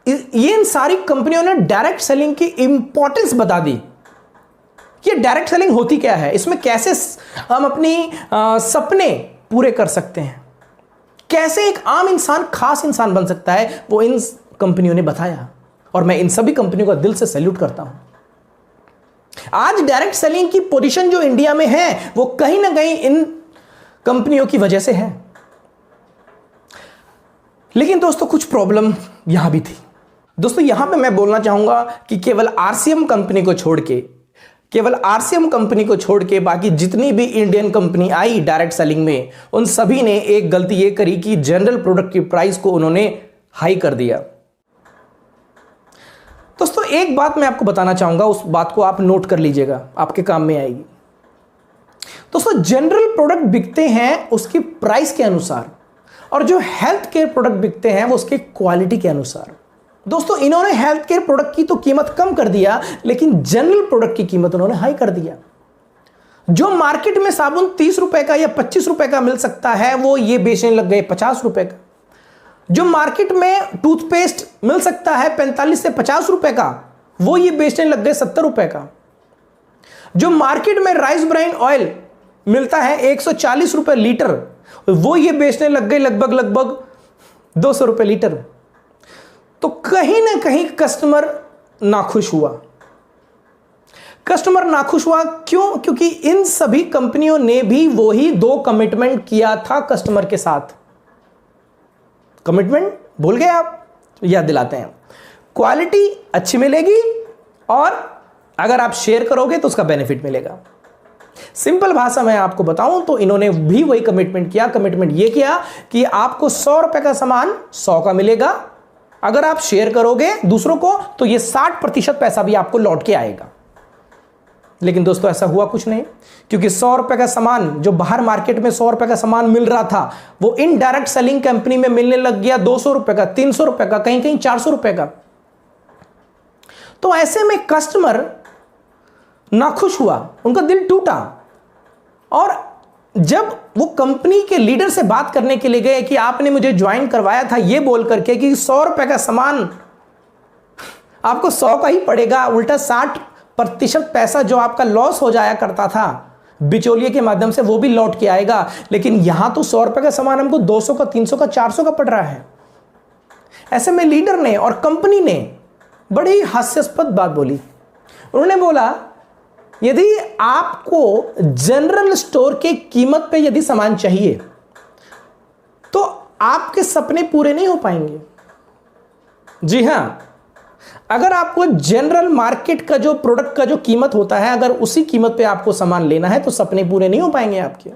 Speaker 1: ये इन सारी कंपनियों ने डायरेक्ट सेलिंग की इंपॉर्टेंस बता दी कि डायरेक्ट सेलिंग होती क्या है, इसमें कैसे हम अपनी सपने पूरे कर सकते हैं, कैसे एक आम इंसान खास इंसान बन सकता है, वो इन कंपनियों ने बताया। और मैं इन सभी कंपनियों का दिल से सैल्यूट करता हूं। आज डायरेक्ट सेलिंग की पोजीशन जो इंडिया में है वो कहीं ना कहीं इन कंपनियों की वजह से है। लेकिन दोस्तों कुछ प्रॉब्लम यहां भी थी। दोस्तों यहां पे मैं बोलना चाहूंगा कि केवल RCM कंपनी को छोड़ के बाकी जितनी भी इंडियन कंपनी आई डायरेक्ट सेलिंग में, उन सभी ने एक गलती ये करी कि जनरल प्रोडक्ट की प्राइस को उन्होंने हाई कर दिया। दोस्तों एक बात मैं आपको बताना चाहूंगा, उस बात को आप नोट कर लीजिएगा, आपके काम में आएगी। दोस्तों जनरल प्रोडक्ट बिकते हैं उसकी प्राइस के अनुसार और जो हेल्थ केयर प्रोडक्ट बिकते हैं वो उसके क्वालिटी के अनुसार। दोस्तों इन्होंने हेल्थ केयर प्रोडक्ट की तो कीमत कम कर दिया, लेकिन जनरल प्रोडक्ट की कीमत उन्होंने हाई कर दिया। जो मार्केट में साबुन 30 रुपए का या 25 रुपए का मिल सकता है वो ये बेचने लग गए 50 रुपए का। जो मार्केट में टूथपेस्ट मिल सकता है 45 से 50 रुपए का, वो ये बेचने लग गए 70 रुपए का। जो मार्केट में राइस ब्राइन ऑयल मिलता है 140 रुपए लीटर, वो ये बेचने लग गए लगभग 200 रुपए लीटर। तो कहीं ना कहीं कस्टमर नाखुश हुआ, कस्टमर नाखुश हुआ क्यों? क्योंकि इन सभी कंपनियों ने भी वही 2 कमिटमेंट किया था कस्टमर के साथ। कमिटमेंट भूल गए आप? याद दिलाते हैं। क्वालिटी अच्छी मिलेगी और अगर आप शेयर करोगे तो उसका बेनिफिट मिलेगा। सिंपल भाषा में आपको बताऊं तो इन्होंने भी वही कमिटमेंट किया। कमिटमेंट ये किया कि आपको 100 रुपए का सामान 100 का मिलेगा, अगर आप शेयर करोगे दूसरों को तो ये 60% पैसा भी आपको लौट के आएगा। लेकिन दोस्तों ऐसा हुआ कुछ नहीं, क्योंकि 100 रुपए का सामान जो बाहर मार्केट में 100 रुपए का सामान मिल रहा था वो इनडायरेक्ट सेलिंग कंपनी में मिलने लग गया 200 रुपए का, 300 रुपए का, कहीं कहीं 400 रुपए का। तो ऐसे में कस्टमर नाखुश हुआ, उनका दिल टूटा। और जब वो कंपनी के लीडर से बात करने के लिए गए कि आपने मुझे ज्वाइन करवाया था ये बोल करके कि 100 रुपए का सामान आपको 100 का ही पड़ेगा, उल्टा 60% पैसा जो आपका लॉस हो जाया करता था बिचौलिए के माध्यम से वो भी लौट के आएगा। लेकिन यहां तो 100 रुपए का सामान हमको 200 का, 300 का, 400 का पड़ रहा है। ऐसे में लीडर ने और कंपनी ने बड़ी हास्यास्पद बात बोली। उन्होंने बोला यदि आपको जनरल स्टोर के कीमत पे यदि सामान चाहिए तो आपके सपने पूरे नहीं हो पाएंगे। जी हां, अगर आपको जनरल मार्केट का जो प्रोडक्ट का जो कीमत होता है अगर उसी कीमत पे आपको सामान लेना है तो सपने पूरे नहीं हो पाएंगे आपके।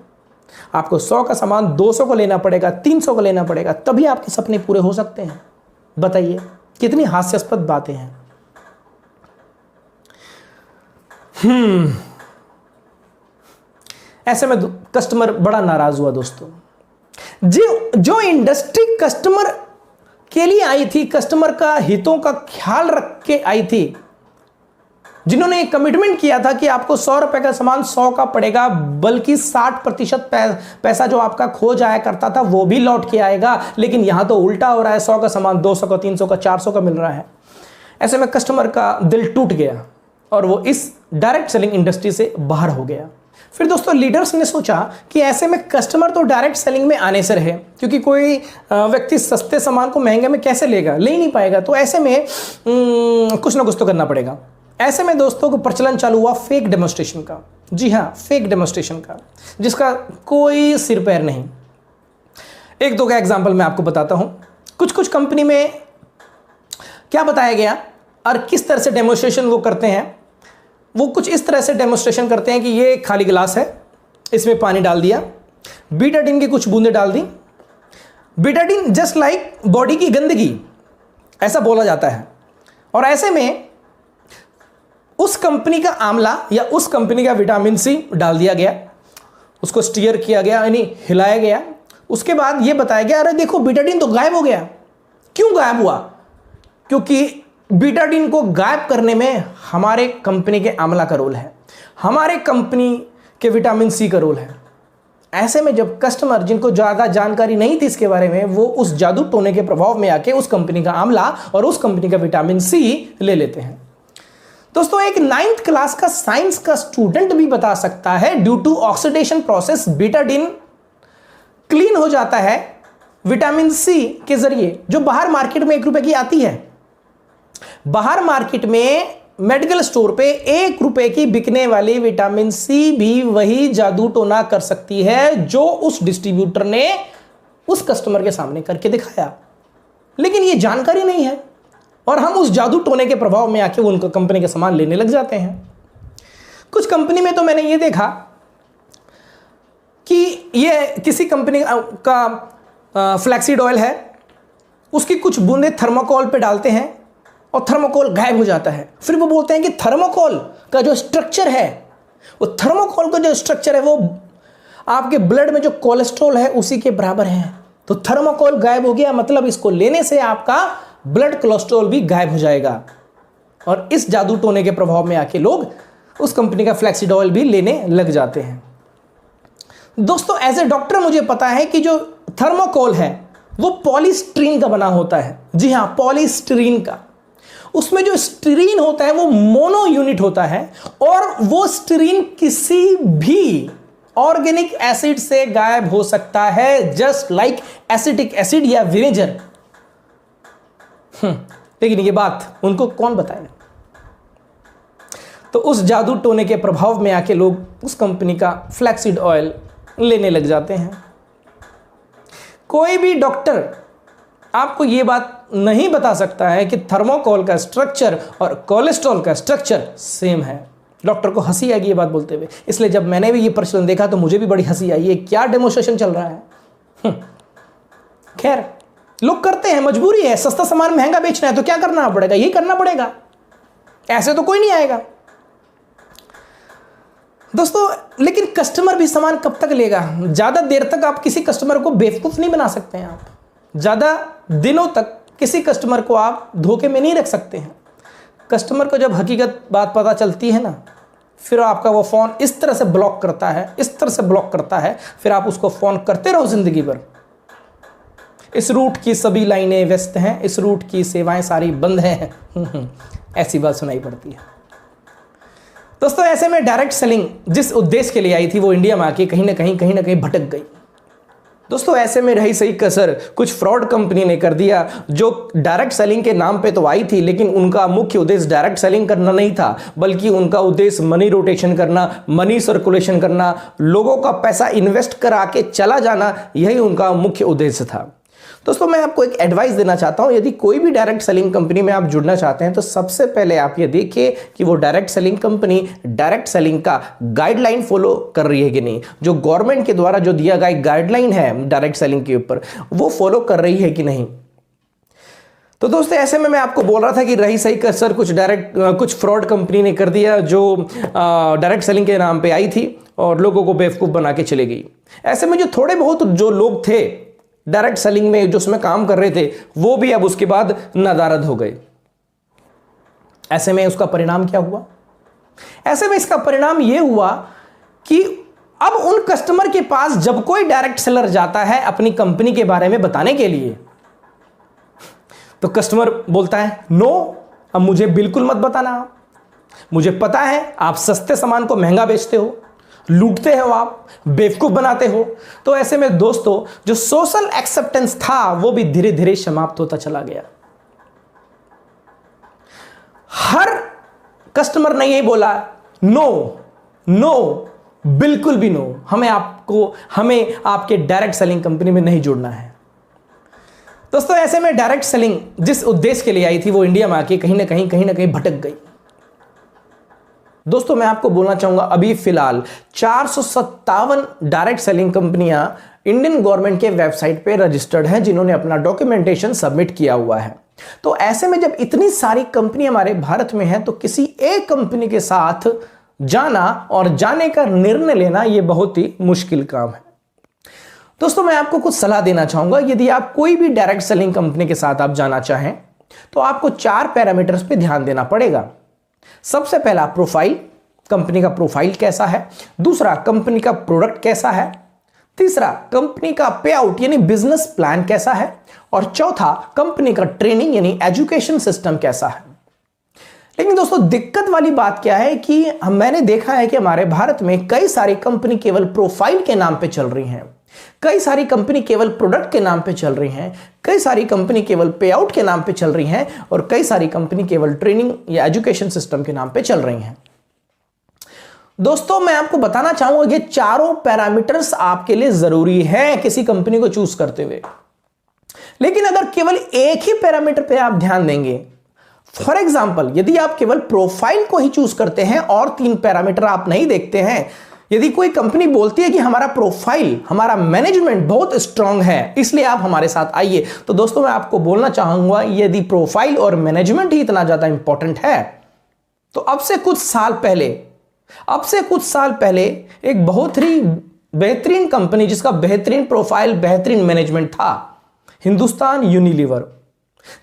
Speaker 1: आपको 100 का सामान 200 को लेना पड़ेगा, 300 को लेना पड़ेगा, तभी आपके सपने पूरे हो सकते हैं। बताइए कितनी हास्यास्पद बातें हैं। ऐसे में कस्टमर बड़ा नाराज हुआ दोस्तों। जो इंडस्ट्री कस्टमर के लिए आई थी, कस्टमर का हितों का ख्याल रख के आई थी, जिन्होंने कमिटमेंट किया था कि आपको 100 रुपए का सामान 100 का पड़ेगा, बल्कि 60% पैसा जो आपका खो जाया करता था वो भी लौट के आएगा। लेकिन यहां तो उल्टा हो रहा है, 100 का सामान 200 का, 300 का, 400 का मिल रहा है। ऐसे में कस्टमर का दिल टूट गया और वो इस डायरेक्ट सेलिंग इंडस्ट्री से बाहर हो गया। फिर दोस्तों लीडर्स ने सोचा कि ऐसे में कस्टमर तो डायरेक्ट सेलिंग में आने से रहे, क्योंकि कोई व्यक्ति सस्ते सामान को महंगे में कैसे लेगा, ले ही नहीं पाएगा। तो ऐसे में कुछ ना कुछ तो करना पड़ेगा। ऐसे में दोस्तों को प्रचलन चालू हुआ फेक डेमोस्ट्रेशन का। जी हाँ, फेक डेमोस्ट्रेशन का, जिसका कोई सिर पैर नहीं। एक दो का एग्जाम्पल मैं आपको बताता हूं। कुछ कंपनी में क्या बताया गया और किस तरह से डेमोस्ट्रेशन वो करते हैं, वो कुछ इस तरह से डेमोस्ट्रेशन करते हैं कि ये खाली गिलास है, इसमें पानी डाल दिया, बीटाडीन की कुछ बूंदें डाल दी। बीटाडीन जस्ट लाइक बॉडी की गंदगी, ऐसा बोला जाता है। और ऐसे में उस कंपनी का आंवला या उस कंपनी का विटामिन सी डाल दिया गया, उसको स्टीयर किया गया, यानी हिलाया गया। उसके बाद ये बताया गया अरे देखो बीटाडीन तो गायब हो गया। क्यों गायब हुआ? क्योंकि बीटाडीन को गायब करने में हमारे कंपनी के आंवला का रोल है, हमारे कंपनी के विटामिन सी का रोल है। ऐसे में जब कस्टमर जिनको ज़्यादा जानकारी नहीं थी इसके बारे में, वो उस जादू टोने के प्रभाव में आके उस कंपनी का आंवला और उस कंपनी का विटामिन सी ले लेते हैं। दोस्तों एक 9th क्लास का साइंस का स्टूडेंट भी बता सकता है due to oxidation process Betadine clean हो जाता है विटामिन सी के जरिए, जो बाहर मार्केट में 1 रुपए की आती है। बाहर मार्केट में मेडिकल स्टोर पे 1 रुपए की बिकने वाली विटामिन सी भी वही जादू टोना कर सकती है जो उस डिस्ट्रीब्यूटर ने उस कस्टमर के सामने करके दिखाया। लेकिन ये जानकारी नहीं है और हम उस जादू टोने के प्रभाव में आके उनका कंपनी का सामान लेने लग जाते हैं। कुछ कंपनी में तो मैंने ये देखा कि ये किसी कंपनी का फ्लैक्सीड ऑयल है, उसकी कुछ बूंदें थर्मोकोल पे डालते हैं और थर्मोकोल गायब हो जाता है। फिर वो बोलते हैं कि थर्मोकोल का जो स्ट्रक्चर है, वो थर्मोकोल का जो स्ट्रक्चर है वो आपके ब्लड में जो कोलेस्ट्रॉल है उसी के बराबर है। तो थर्मोकोल गायब हो गया, मतलब इसको लेने से आपका ब्लड कोलेस्ट्रॉल भी गायब हो जाएगा। और इस जादू टोने के प्रभाव में आके लोग उस कंपनी का फ्लैक्सीड ऑयल भी लेने लग जाते हैं। दोस्तों एज ए डॉक्टर मुझे पता है कि जो थर्मोकोल है वो पॉलीस्टीरीन का बना होता है। जी हाँ, पॉलीस्टीरीन का। उसमें जो स्टीरीन होता है वो मोनो यूनिट होता है और वो स्टीरीन किसी भी ऑर्गेनिक एसिड से गायब हो सकता है, जस्ट लाइक एसिटिक एसिड या विनेगर। लेकिन ये बात उनको कौन बताएगा? तो उस जादू टोने के प्रभाव में आके लोग उस कंपनी का फ्लैक्सीड ऑयल लेने लग जाते हैं। कोई भी डॉक्टर आपको ये बात नहीं बता सकता है कि थर्मोकोल का स्ट्रक्चर और कोलेस्ट्रॉल का स्ट्रक्चर सेम है। डॉक्टर को हंसी आएगी ये बात बोलते हुए, इसलिए जब मैंने भी ये प्रश्न देखा तो मुझे भी बड़ी हंसी आई। ये क्या डेमोन्स्ट्रेशन चल रहा है। खैर, लोग करते हैं, मजबूरी है, सस्ता सामान महंगा बेचना है तो क्या करना पड़ेगा, यही करना पड़ेगा, ऐसे तो कोई नहीं आएगा दोस्तों। लेकिन कस्टमर भी सामान कब तक लेगा? ज्यादा देर तक आप किसी कस्टमर को बेवकूफ नहीं बना सकते हैं। आप ज्यादा दिनों तक किसी कस्टमर को आप धोखे में नहीं रख सकते हैं। कस्टमर को जब हकीकत बात पता चलती है ना, फिर आपका वो फ़ोन इस तरह से ब्लॉक करता है, इस तरह से ब्लॉक करता है, फिर आप उसको फ़ोन करते रहो ज़िंदगी भर। इस रूट की सभी लाइनें व्यस्त हैं, इस रूट की सेवाएं सारी बंद हैं। ऐसी बात सुनाई पड़ती है दोस्तों। ऐसे में डायरेक्ट सेलिंग जिस उद्देश्य के लिए आई थी वो इंडिया में आके कहीं ना कहीं भटक गई दोस्तों। ऐसे में रही सही कसर कुछ फ्रॉड कंपनी ने कर दिया, जो डायरेक्ट सेलिंग के नाम पे तो आई थी, लेकिन उनका मुख्य उद्देश्य डायरेक्ट सेलिंग करना नहीं था, बल्कि उनका उद्देश्य मनी रोटेशन करना, मनी सर्कुलेशन करना, लोगों का पैसा इन्वेस्ट करा के चला जाना, यही उनका मुख्य उद्देश्य था। दोस्तों, मैं आपको एक एडवाइस देना चाहता हूं, यदि कोई भी डायरेक्ट सेलिंग कंपनी में आप जुड़ना चाहते हैं तो सबसे पहले आप ये देखिए कि वो direct selling company direct selling का गाइडलाइन फॉलो कर रही है कि नहीं। जो गवर्नमेंट के द्वारा जो दिया गया गाइडलाइन है डायरेक्ट सेलिंग के ऊपर, वो फॉलो कर रही है कि नहीं। तो दोस्तों, ऐसे में मैं आपको बोल रहा था कि रही सही कसर कुछ फ्रॉड कंपनी ने कर दिया, जो डायरेक्ट सेलिंग के नाम पे आई थी और लोगों को बेवकूफ बना के चले गई। ऐसे में जो थोड़े बहुत जो लोग थे डायरेक्ट सेलिंग में, जो उसमें काम कर रहे थे, वो भी अब उसके बाद नादारद हो गए। ऐसे में उसका परिणाम क्या हुआ? ऐसे में इसका परिणाम यह हुआ कि अब उन कस्टमर के पास जब कोई डायरेक्ट सेलर जाता है अपनी कंपनी के बारे में बताने के लिए, तो कस्टमर बोलता है नो, अब मुझे बिल्कुल मत बताना, मुझे पता है आप सस्ते सामान को महंगा बेचते हो, लूटते हो, आप बेवकूफ बनाते हो। तो ऐसे में दोस्तों, जो सोशल एक्सेप्टेंस था वो भी धीरे धीरे समाप्त होता चला गया। हर कस्टमर ने यही बोला नो नो, बिल्कुल भी नो, हमें आपके डायरेक्ट सेलिंग कंपनी में नहीं जुड़ना है। दोस्तों, ऐसे में डायरेक्ट सेलिंग जिस उद्देश्य के लिए आई थी वो इंडिया में आके कहीं ना कहीं भटक गई। दोस्तों, मैं आपको बोलना चाहूंगा, अभी फिलहाल 457 डायरेक्ट सेलिंग कंपनियां इंडियन गवर्नमेंट के वेबसाइट पे रजिस्टर्ड हैं, जिन्होंने अपना डॉक्यूमेंटेशन सबमिट किया हुआ है। तो ऐसे में जब इतनी सारी कंपनी हमारे भारत में हैं, तो किसी एक कंपनी के साथ जाना और जाने का निर्णय लेना यह बहुत ही मुश्किल काम है। दोस्तों, मैं आपको कुछ सलाह देना चाहूंगा। यदि आप कोई भी डायरेक्ट सेलिंग कंपनी के साथ आप जाना चाहें तो आपको 4 पैरामीटर्स पे ध्यान देना पड़ेगा। सबसे पहला, प्रोफाइल, कंपनी का प्रोफाइल कैसा है। दूसरा, कंपनी का प्रोडक्ट कैसा है। तीसरा, कंपनी का पे आउट यानी बिजनेस प्लान कैसा है। और चौथा, कंपनी का ट्रेनिंग यानी एजुकेशन सिस्टम कैसा है। लेकिन दोस्तों, दिक्कत वाली बात क्या है कि मैंने देखा है कि हमारे भारत में कई सारी कंपनी केवल प्रोफाइल के नाम पे चल रही हैं, कई सारी कंपनी केवल प्रोडक्ट के नाम पे चल रही हैं, कई सारी कंपनी केवल पे आउट के नाम पे चल रही हैं, और कई सारी कंपनी केवल ट्रेनिंग या एजुकेशन सिस्टम के नाम पे चल रही हैं। दोस्तों, मैं आपको बताना चाहूंगा, ये चारों पैरामीटर्स आपके लिए जरूरी हैं किसी कंपनी को चूज करते हुए। लेकिन अगर केवल एक ही पैरामीटर पे आप ध्यान देंगे, फॉर एग्जाम्पल यदि आप केवल प्रोफाइल को ही चूज करते हैं और 3 पैरामीटर आप नहीं देखते हैं, यदि कोई कंपनी बोलती है कि हमारा प्रोफाइल, हमारा मैनेजमेंट बहुत स्ट्रांग है, इसलिए आप हमारे साथ आइए, तो दोस्तों मैं आपको बोलना चाहूंगा, यदि प्रोफाइल और मैनेजमेंट ही इतना ज्यादा इंपॉर्टेंट है, तो अब से कुछ साल पहले एक बहुत ही बेहतरीन कंपनी जिसका बेहतरीन प्रोफाइल, बेहतरीन मैनेजमेंट था, हिंदुस्तान यूनिलीवर,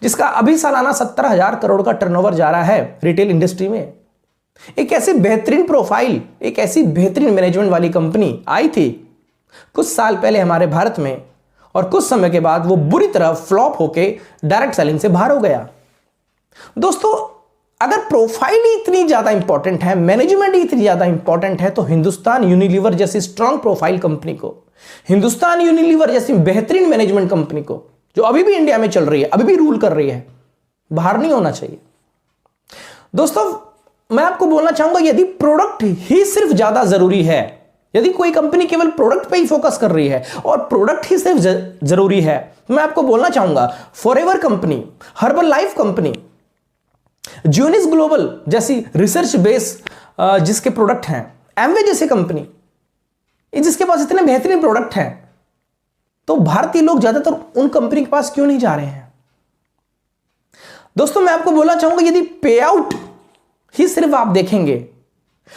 Speaker 1: जिसका अभी सालाना 17,000 करोड़ का टर्नओवर जा रहा है रिटेल इंडस्ट्री में। एक ऐसी बेहतरीन प्रोफाइल, एक ऐसी बेहतरीन मैनेजमेंट वाली कंपनी आई थी कुछ साल पहले हमारे भारत में, और कुछ समय के बाद वो बुरी तरह फ्लॉप होके डायरेक्ट सेलिंग से बाहर हो गया। दोस्तों, अगर प्रोफाइल ही इतनी ज्यादा इंपॉर्टेंट है, मैनेजमेंट ही इतनी ज्यादा इंपॉर्टेंट है, तो हिंदुस्तान यूनिलीवर जैसी स्ट्रांग प्रोफाइल कंपनी को, हिंदुस्तान यूनिलीवर जैसी बेहतरीन मैनेजमेंट कंपनी को, जो अभी भी इंडिया में चल रही है, अभी भी रूल कर रही है, बाहर नहीं होना चाहिए। दोस्तों, मैं आपको बोलना चाहूंगा यदि प्रोडक्ट ही सिर्फ ज्यादा जरूरी है, यदि कोई कंपनी केवल प्रोडक्ट पे ही फोकस कर रही है और प्रोडक्ट ही सिर्फ जरूरी है, मैं आपको बोलना चाहूंगा Forever company, Herbal Life company, Jeunesse Global जैसी रिसर्च बेस जिसके प्रोडक्ट हैं, एमवे जैसी कंपनी, जिसके पास इतने बेहतरीन प्रोडक्ट हैं, तो भारतीय लोग ज्यादातर उन कंपनी के पास क्यों नहीं जा रहे हैं? दोस्तों मैं आपको बोलना चाहूंगा यदि पे आउट ही सिर्फ आप देखेंगे,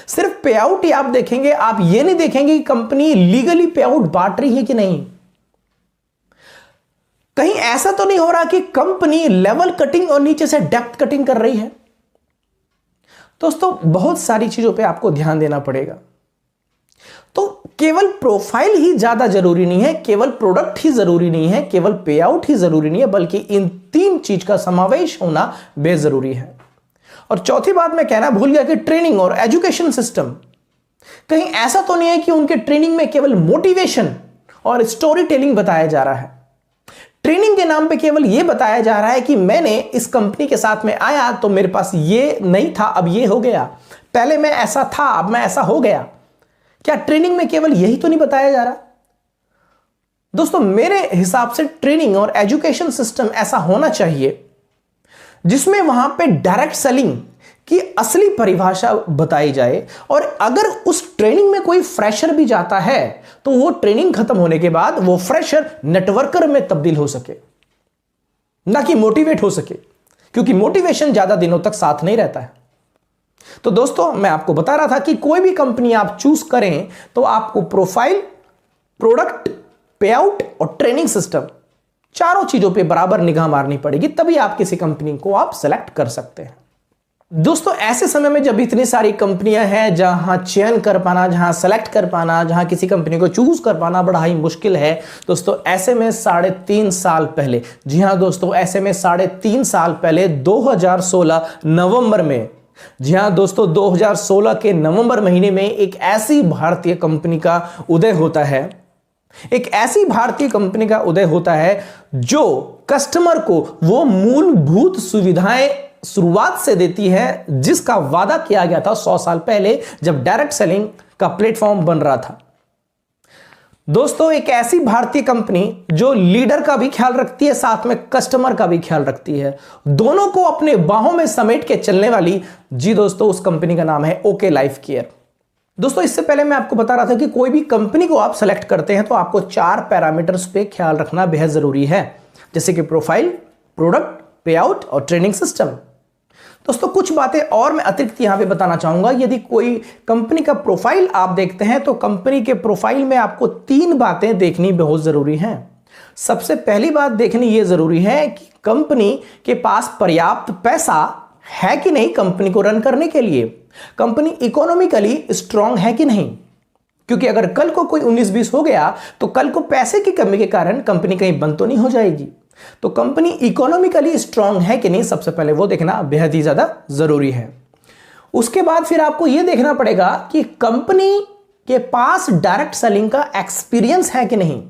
Speaker 1: सिर्फ पे आउट ही आप देखेंगे, आप ये नहीं देखेंगे कि कंपनी लीगली पे आउट बांट रही है कि नहीं, कहीं ऐसा तो नहीं हो रहा कि कंपनी लेवल कटिंग और नीचे से डेप्थ कटिंग कर रही है। दोस्तों बहुत सारी चीजों पे आपको ध्यान देना पड़ेगा। तो केवल प्रोफाइल ही ज्यादा जरूरी नहीं है, केवल प्रोडक्ट ही जरूरी नहीं है, केवल पे आउट ही जरूरी नहीं है, बल्कि इन तीन चीज का समावेश होना बेजरूरी है। और चौथी बात मैं कहना भूल गया कि ट्रेनिंग और एजुकेशन सिस्टम, कहीं ऐसा तो नहीं है कि उनके ट्रेनिंग में केवल मोटिवेशन और स्टोरी टेलिंग बताया जा रहा है। ट्रेनिंग के नाम पे केवल यह बताया जा रहा है कि मैंने इस कंपनी के साथ में आया तो मेरे पास ये नहीं था, अब ये हो गया, पहले मैं ऐसा था अब मैं ऐसा हो गया। क्या ट्रेनिंग में केवल यही तो नहीं बताया जा रहा? दोस्तों मेरे हिसाब से ट्रेनिंग और एजुकेशन सिस्टम ऐसा होना चाहिए जिसमें वहां पे डायरेक्ट सेलिंग की असली परिभाषा बताई जाए, और अगर उस ट्रेनिंग में कोई फ्रेशर भी जाता है तो वो ट्रेनिंग खत्म होने के बाद वो फ्रेशर नेटवर्कर में तब्दील हो सके, ना कि मोटिवेट हो सके, क्योंकि मोटिवेशन ज्यादा दिनों तक साथ नहीं रहता है। तो दोस्तों मैं आपको बता रहा था कि कोई भी कंपनी आप चूज करें तो आपको प्रोफाइल, प्रोडक्ट, पे आउट और ट्रेनिंग सिस्टम, चारों चीजों पे बराबर निगाह मारनी पड़ेगी, तभी आप किसी कंपनी को आप सेलेक्ट कर सकते हैं। दोस्तों ऐसे समय में जब इतनी सारी कंपनियां हैं जहां चयन कर पाना, जहां सेलेक्ट कर पाना, जहां किसी कंपनी को चूज कर पाना बड़ा ही मुश्किल है, दोस्तों ऐसे में 3.5 साल पहले, जी हां दोस्तों ऐसे में 3.5 साल पहले 2016 नवंबर में, जी हां दोस्तों 2016 के नवंबर महीने में एक ऐसी भारतीय कंपनी का उदय होता है, एक ऐसी भारतीय कंपनी का उदय होता है जो कस्टमर को वो मूलभूत सुविधाएं शुरुआत से देती है जिसका वादा किया गया था 100 साल पहले जब डायरेक्ट सेलिंग का प्लेटफॉर्म बन रहा था। दोस्तों एक ऐसी भारतीय कंपनी जो लीडर का भी ख्याल रखती है, साथ में कस्टमर का भी ख्याल रखती है, दोनों को अपने बाहों में समेट के चलने वाली, जी दोस्तों उस कंपनी का नाम है ओके लाइफ केयर। दोस्तों इससे पहले मैं आपको बता रहा था कि कोई भी कंपनी को आप सेलेक्ट करते हैं तो आपको 4 पैरामीटर्स पे ख्याल रखना बेहद जरूरी है, जैसे कि प्रोफाइल, प्रोडक्ट, पे आउट और ट्रेनिंग सिस्टम। दोस्तों कुछ बातें और मैं अतिरिक्त यहां पे बताना चाहूंगा। यदि कोई कंपनी का प्रोफाइल आप देखते हैं तो कंपनी के प्रोफाइल में आपको 3 बातें देखनी बहुत जरूरी हैं। सबसे पहली बात देखनी यह जरूरी है कि कंपनी के पास पर्याप्त पैसा है कि नहीं कंपनी को रन करने के लिए, कंपनी इकोनॉमिकली स्ट्रांग है कि नहीं, क्योंकि अगर कल को कोई 19-20 हो गया तो कल को पैसे की कमी के कारण कंपनी कहीं बंद तो नहीं हो जाएगी। तो कंपनी इकोनॉमिकली स्ट्रांग है कि नहीं, सबसे पहले वो देखना बेहद ही ज्यादा जरूरी है। उसके बाद फिर आपको यह देखना पड़ेगा कि कंपनी के पास डायरेक्ट सेलिंग का एक्सपीरियंस है कि नहीं।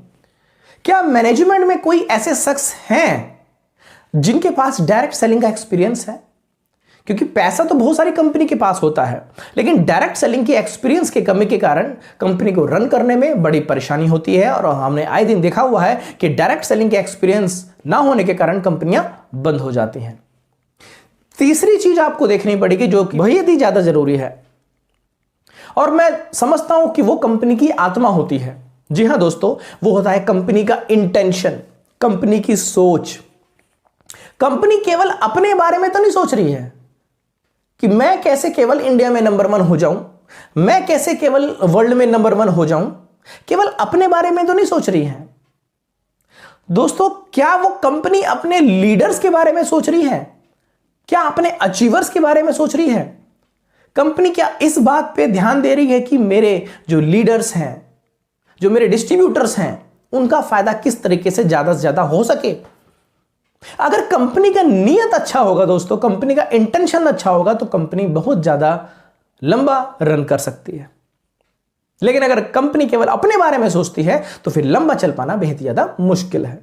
Speaker 1: क्या मैनेजमेंट में कोई ऐसे शख्स हैं जिनके पास डायरेक्ट सेलिंग का एक्सपीरियंस है? क्योंकि पैसा तो बहुत सारी कंपनी के पास होता है, लेकिन डायरेक्ट सेलिंग की एक्सपीरियंस की कमी के कारण कंपनी को रन करने में बड़ी परेशानी होती है, और हमने आए दिन देखा हुआ है कि डायरेक्ट सेलिंग के एक्सपीरियंस ना होने के कारण कंपनियां बंद हो जाती हैं। तीसरी चीज आपको देखनी पड़ेगी जो कि बेहद ही ज्यादा जरूरी है, और मैं समझता हूं कि वो कंपनी की आत्मा होती है। जी हां दोस्तों, वो होता है कंपनी का इंटेंशन, कंपनी की सोच। कंपनी केवल अपने बारे में तो नहीं सोच रही है कि मैं कैसे केवल इंडिया में नंबर 1 हो जाऊं, मैं कैसे केवल वर्ल्ड में नंबर 1 हो जाऊं, केवल अपने बारे में तो नहीं सोच रही है। दोस्तों क्या वो कंपनी अपने लीडर्स के बारे में सोच रही है? क्या अपने अचीवर्स के बारे में सोच रही है? कंपनी क्या इस बात पे ध्यान दे रही है कि मेरे जो लीडर्स हैं, जो मेरे डिस्ट्रीब्यूटर्स हैं, उनका फायदा किस तरीके से ज्यादा हो सके? अगर कंपनी का नियत अच्छा होगा दोस्तों, कंपनी का इंटेंशन अच्छा होगा, तो कंपनी बहुत ज्यादा लंबा रन कर सकती है। लेकिन अगर कंपनी केवल अपने बारे में सोचती है तो फिर लंबा चल पाना बेहद ज्यादा मुश्किल है।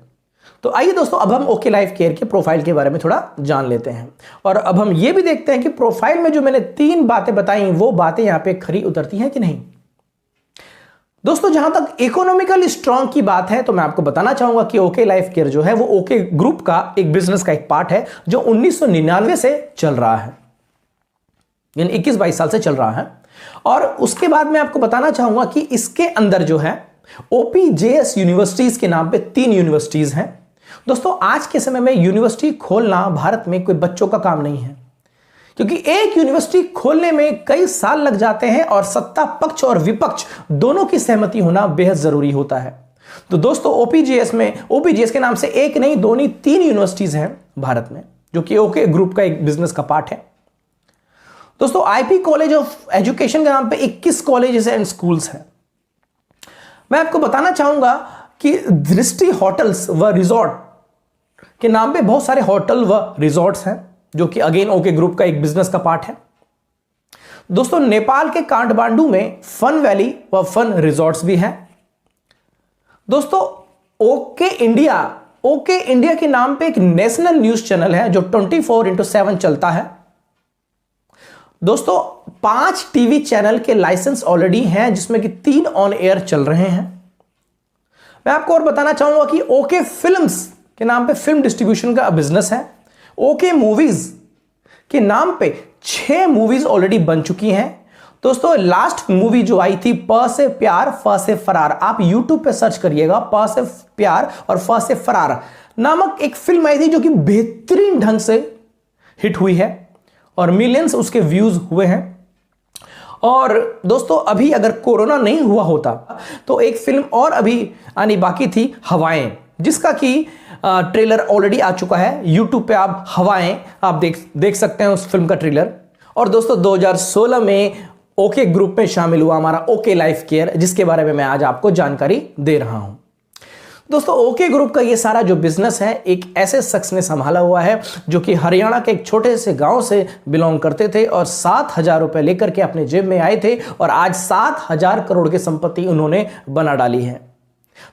Speaker 1: तो आइए दोस्तों, अब हम ओके लाइफ केयर के प्रोफाइल के बारे में थोड़ा जान लेते हैं और अब हम ये भी देखते हैं कि प्रोफाइल में जो मैंने 3 बातें बताई वो बातें यहां पे खरी उतरती हैं कि नहीं। दोस्तों, जहां तक इकोनॉमिकल स्ट्रांग की बात है तो मैं आपको बताना चाहूंगा कि ओके लाइफ केयर जो है वो ओके ग्रुप का एक बिजनेस का एक पार्ट है जो 1999 से चल रहा है, यानी 21-22 साल से चल रहा है। और उसके बाद मैं आपको बताना चाहूंगा कि इसके अंदर जो है OPJS यूनिवर्सिटीज के नाम पे 3 यूनिवर्सिटीज हैं। दोस्तों, आज के समय में यूनिवर्सिटी खोलना भारत में कोई बच्चों का काम नहीं है, क्योंकि एक यूनिवर्सिटी खोलने में कई साल लग जाते हैं और सत्ता पक्ष और विपक्ष दोनों की सहमति होना बेहद जरूरी होता है। तो दोस्तों, OPJS के नाम से एक नहीं, 2 नहीं, 3 यूनिवर्सिटीज हैं भारत में जो कि ओके ग्रुप का एक बिजनेस का पार्ट है। दोस्तों, IP कॉलेज ऑफ एजुकेशन के नाम पे 21 कॉलेजेस एंड स्कूल्स हैं। मैं आपको बताना चाहूंगा कि दृष्टि होटल्स व रिजॉर्ट के नाम पे बहुत सारे होटल व रिजॉर्ट्स हैं जो कि अगेन ओके ग्रुप का एक बिजनेस का पार्ट है। दोस्तों, नेपाल के काठमांडू में फन वैली व फन रिजॉर्ट्स भी हैं। दोस्तों, ओके इंडिया के नाम पे एक नेशनल न्यूज चैनल है जो 24/7 चलता है। दोस्तों, 5 टीवी चैनल के लाइसेंस ऑलरेडी हैं जिसमें कि 3 ऑन एयर चल रहे हैं। मैं आपको और बताना चाहूंगा कि ओके फिल्म्स के नाम पे फिल्म डिस्ट्रीब्यूशन का बिजनेस है। ओके मूवीज के नाम पे 6 मूवीज ऑलरेडी बन चुकी हैं। दोस्तों, लास्ट मूवी जो आई थी प से प्यार फ से फरार, आप YouTube पे सर्च करिएगा, प से प्यार और फ से फरार नामक एक फिल्म आई थी जो कि बेहतरीन ढंग से हिट हुई है और मिलियंस उसके व्यूज हुए हैं। और दोस्तों, अभी अगर कोरोना नहीं हुआ होता तो एक फिल्म और अभी आनी बाकी थी, हवाएं, जिसका कि ट्रेलर ऑलरेडी आ चुका है। YouTube पे आप हवाएं आप देख सकते हैं उस फिल्म का ट्रेलर। और दोस्तों, 2016 में ओके ग्रुप में शामिल हुआ हमारा ओके लाइफ केयर, जिसके बारे में मैं आज आपको जानकारी दे रहा हूं। दोस्तों, ओके ग्रुप का ये सारा जो बिजनेस है एक ऐसे शख्स ने संभाला हुआ है जो कि हरियाणा के एक छोटे से गांव से बिलोंग करते थे और 7,000 रुपए लेकर के अपने जेब में आए थे और आज 7,000 करोड़ की संपत्ति उन्होंने बना डाली है।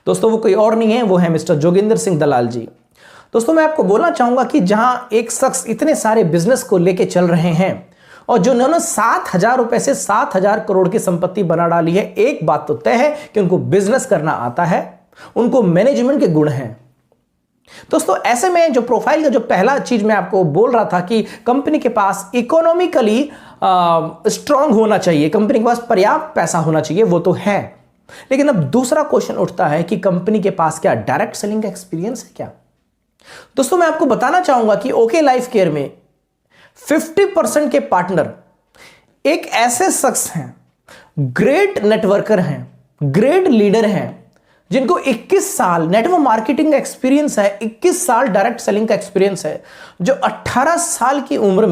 Speaker 1: दोस्तों, वो कोई और नहीं है, वो है मिस्टर जोगिंदर सिंह दलाल जी। दोस्तों, मैं आपको बोलना चाहूंगा कि जहां एक शख्स इतने सारे बिजनेस को लेके चल रहे हैं और जो उन्होंने 7,000 रुपए से 7,000 करोड़ की संपत्ति बना डाली है, एक बात तो तय है कि उनको बिजनेस करना आता है, उनको मैनेजमेंट के गुण हैं। दोस्तों, ऐसे में जो प्रोफाइल का जो पहला चीज मैं आपको बोल रहा था कि कंपनी के पास इकोनॉमिकली स्ट्रांग होना चाहिए, कंपनी के पास पर्याप्त पैसा होना चाहिए, वो तो है। लेकिन अब दूसरा क्वेश्चन उठता है कि कंपनी के पास क्या डायरेक्ट सेलिंग का एक्सपीरियंस है क्या। दोस्तों, मैं आपको बताना चाहूंगा कि ओके लाइफ केयर में 50% के पार्टनर एक ऐसे शख्स हैं, ग्रेट नेटवर्कर हैं, ग्रेट लीडर हैं, जिनको 21 साल नेटवर्क मार्केटिंग का एक्सपीरियंस है, 21 साल डायरेक्ट सेलिंग का एक्सपीरियंस है, जो 18 साल की उम्र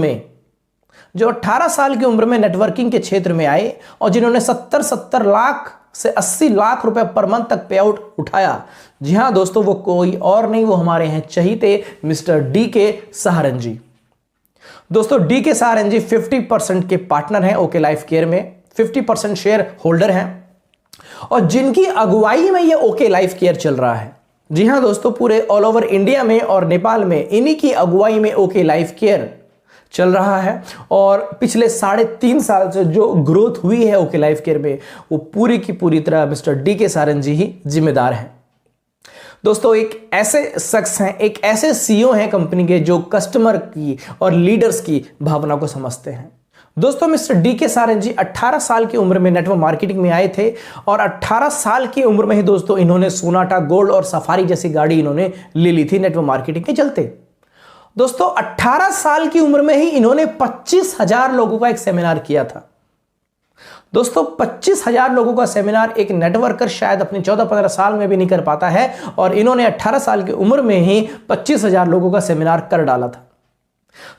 Speaker 1: में नेटवर्किंग के क्षेत्र में आए और जिन्होंने 70 लाख से 80 लाख रुपए पर मंथ तक पे आउट उठाया। जी हां दोस्तों, वो कोई और नहीं, वो हमारे हैं चहीते मिस्टर DK सहारन जी। दोस्तों, DK सहारन जी 50% के पार्टनर हैं ओके लाइफ केयर में, 50% शेयर होल्डर हैं और जिनकी अगुवाई में ये ओके लाइफ केयर चल रहा है। जी हां दोस्तों, पूरे ऑल ओवर इंडिया में और नेपाल में इन्हीं की अगुवाई में ओके लाइफ केयर चल रहा है और पिछले 3.5 साल से जो ग्रोथ हुई है ओके लाइफ केयर में वो पूरी की पूरी तरह मिस्टर DK सहारन जी ही जिम्मेदार हैं। दोस्तों, एक ऐसे शख्स हैं, एक ऐसे CEO हैं कंपनी के जो कस्टमर की और लीडर्स की भावना को समझते हैं। दोस्तों, मिस्टर DK सहारन जी 18 साल की उम्र में नेटवर्क मार्केटिंग में आए थे और 18 साल की उम्र में ही दोस्तों इन्होंने सोनाटा गोल्ड और सफारी जैसी गाड़ी इन्होंने ले ली थी नेटवर्क मार्केटिंग के चलते। दोस्तों, 18 साल की उम्र में ही इन्होंने 25,000 लोगों का एक सेमिनार किया था। दोस्तों, 25,000 लोगों का सेमिनार एक नेटवर्कर शायद अपने 14-15 साल में भी नहीं कर पाता है और इन्होंने 18 साल की उम्र में ही 25,000 लोगों का सेमिनार कर डाला था।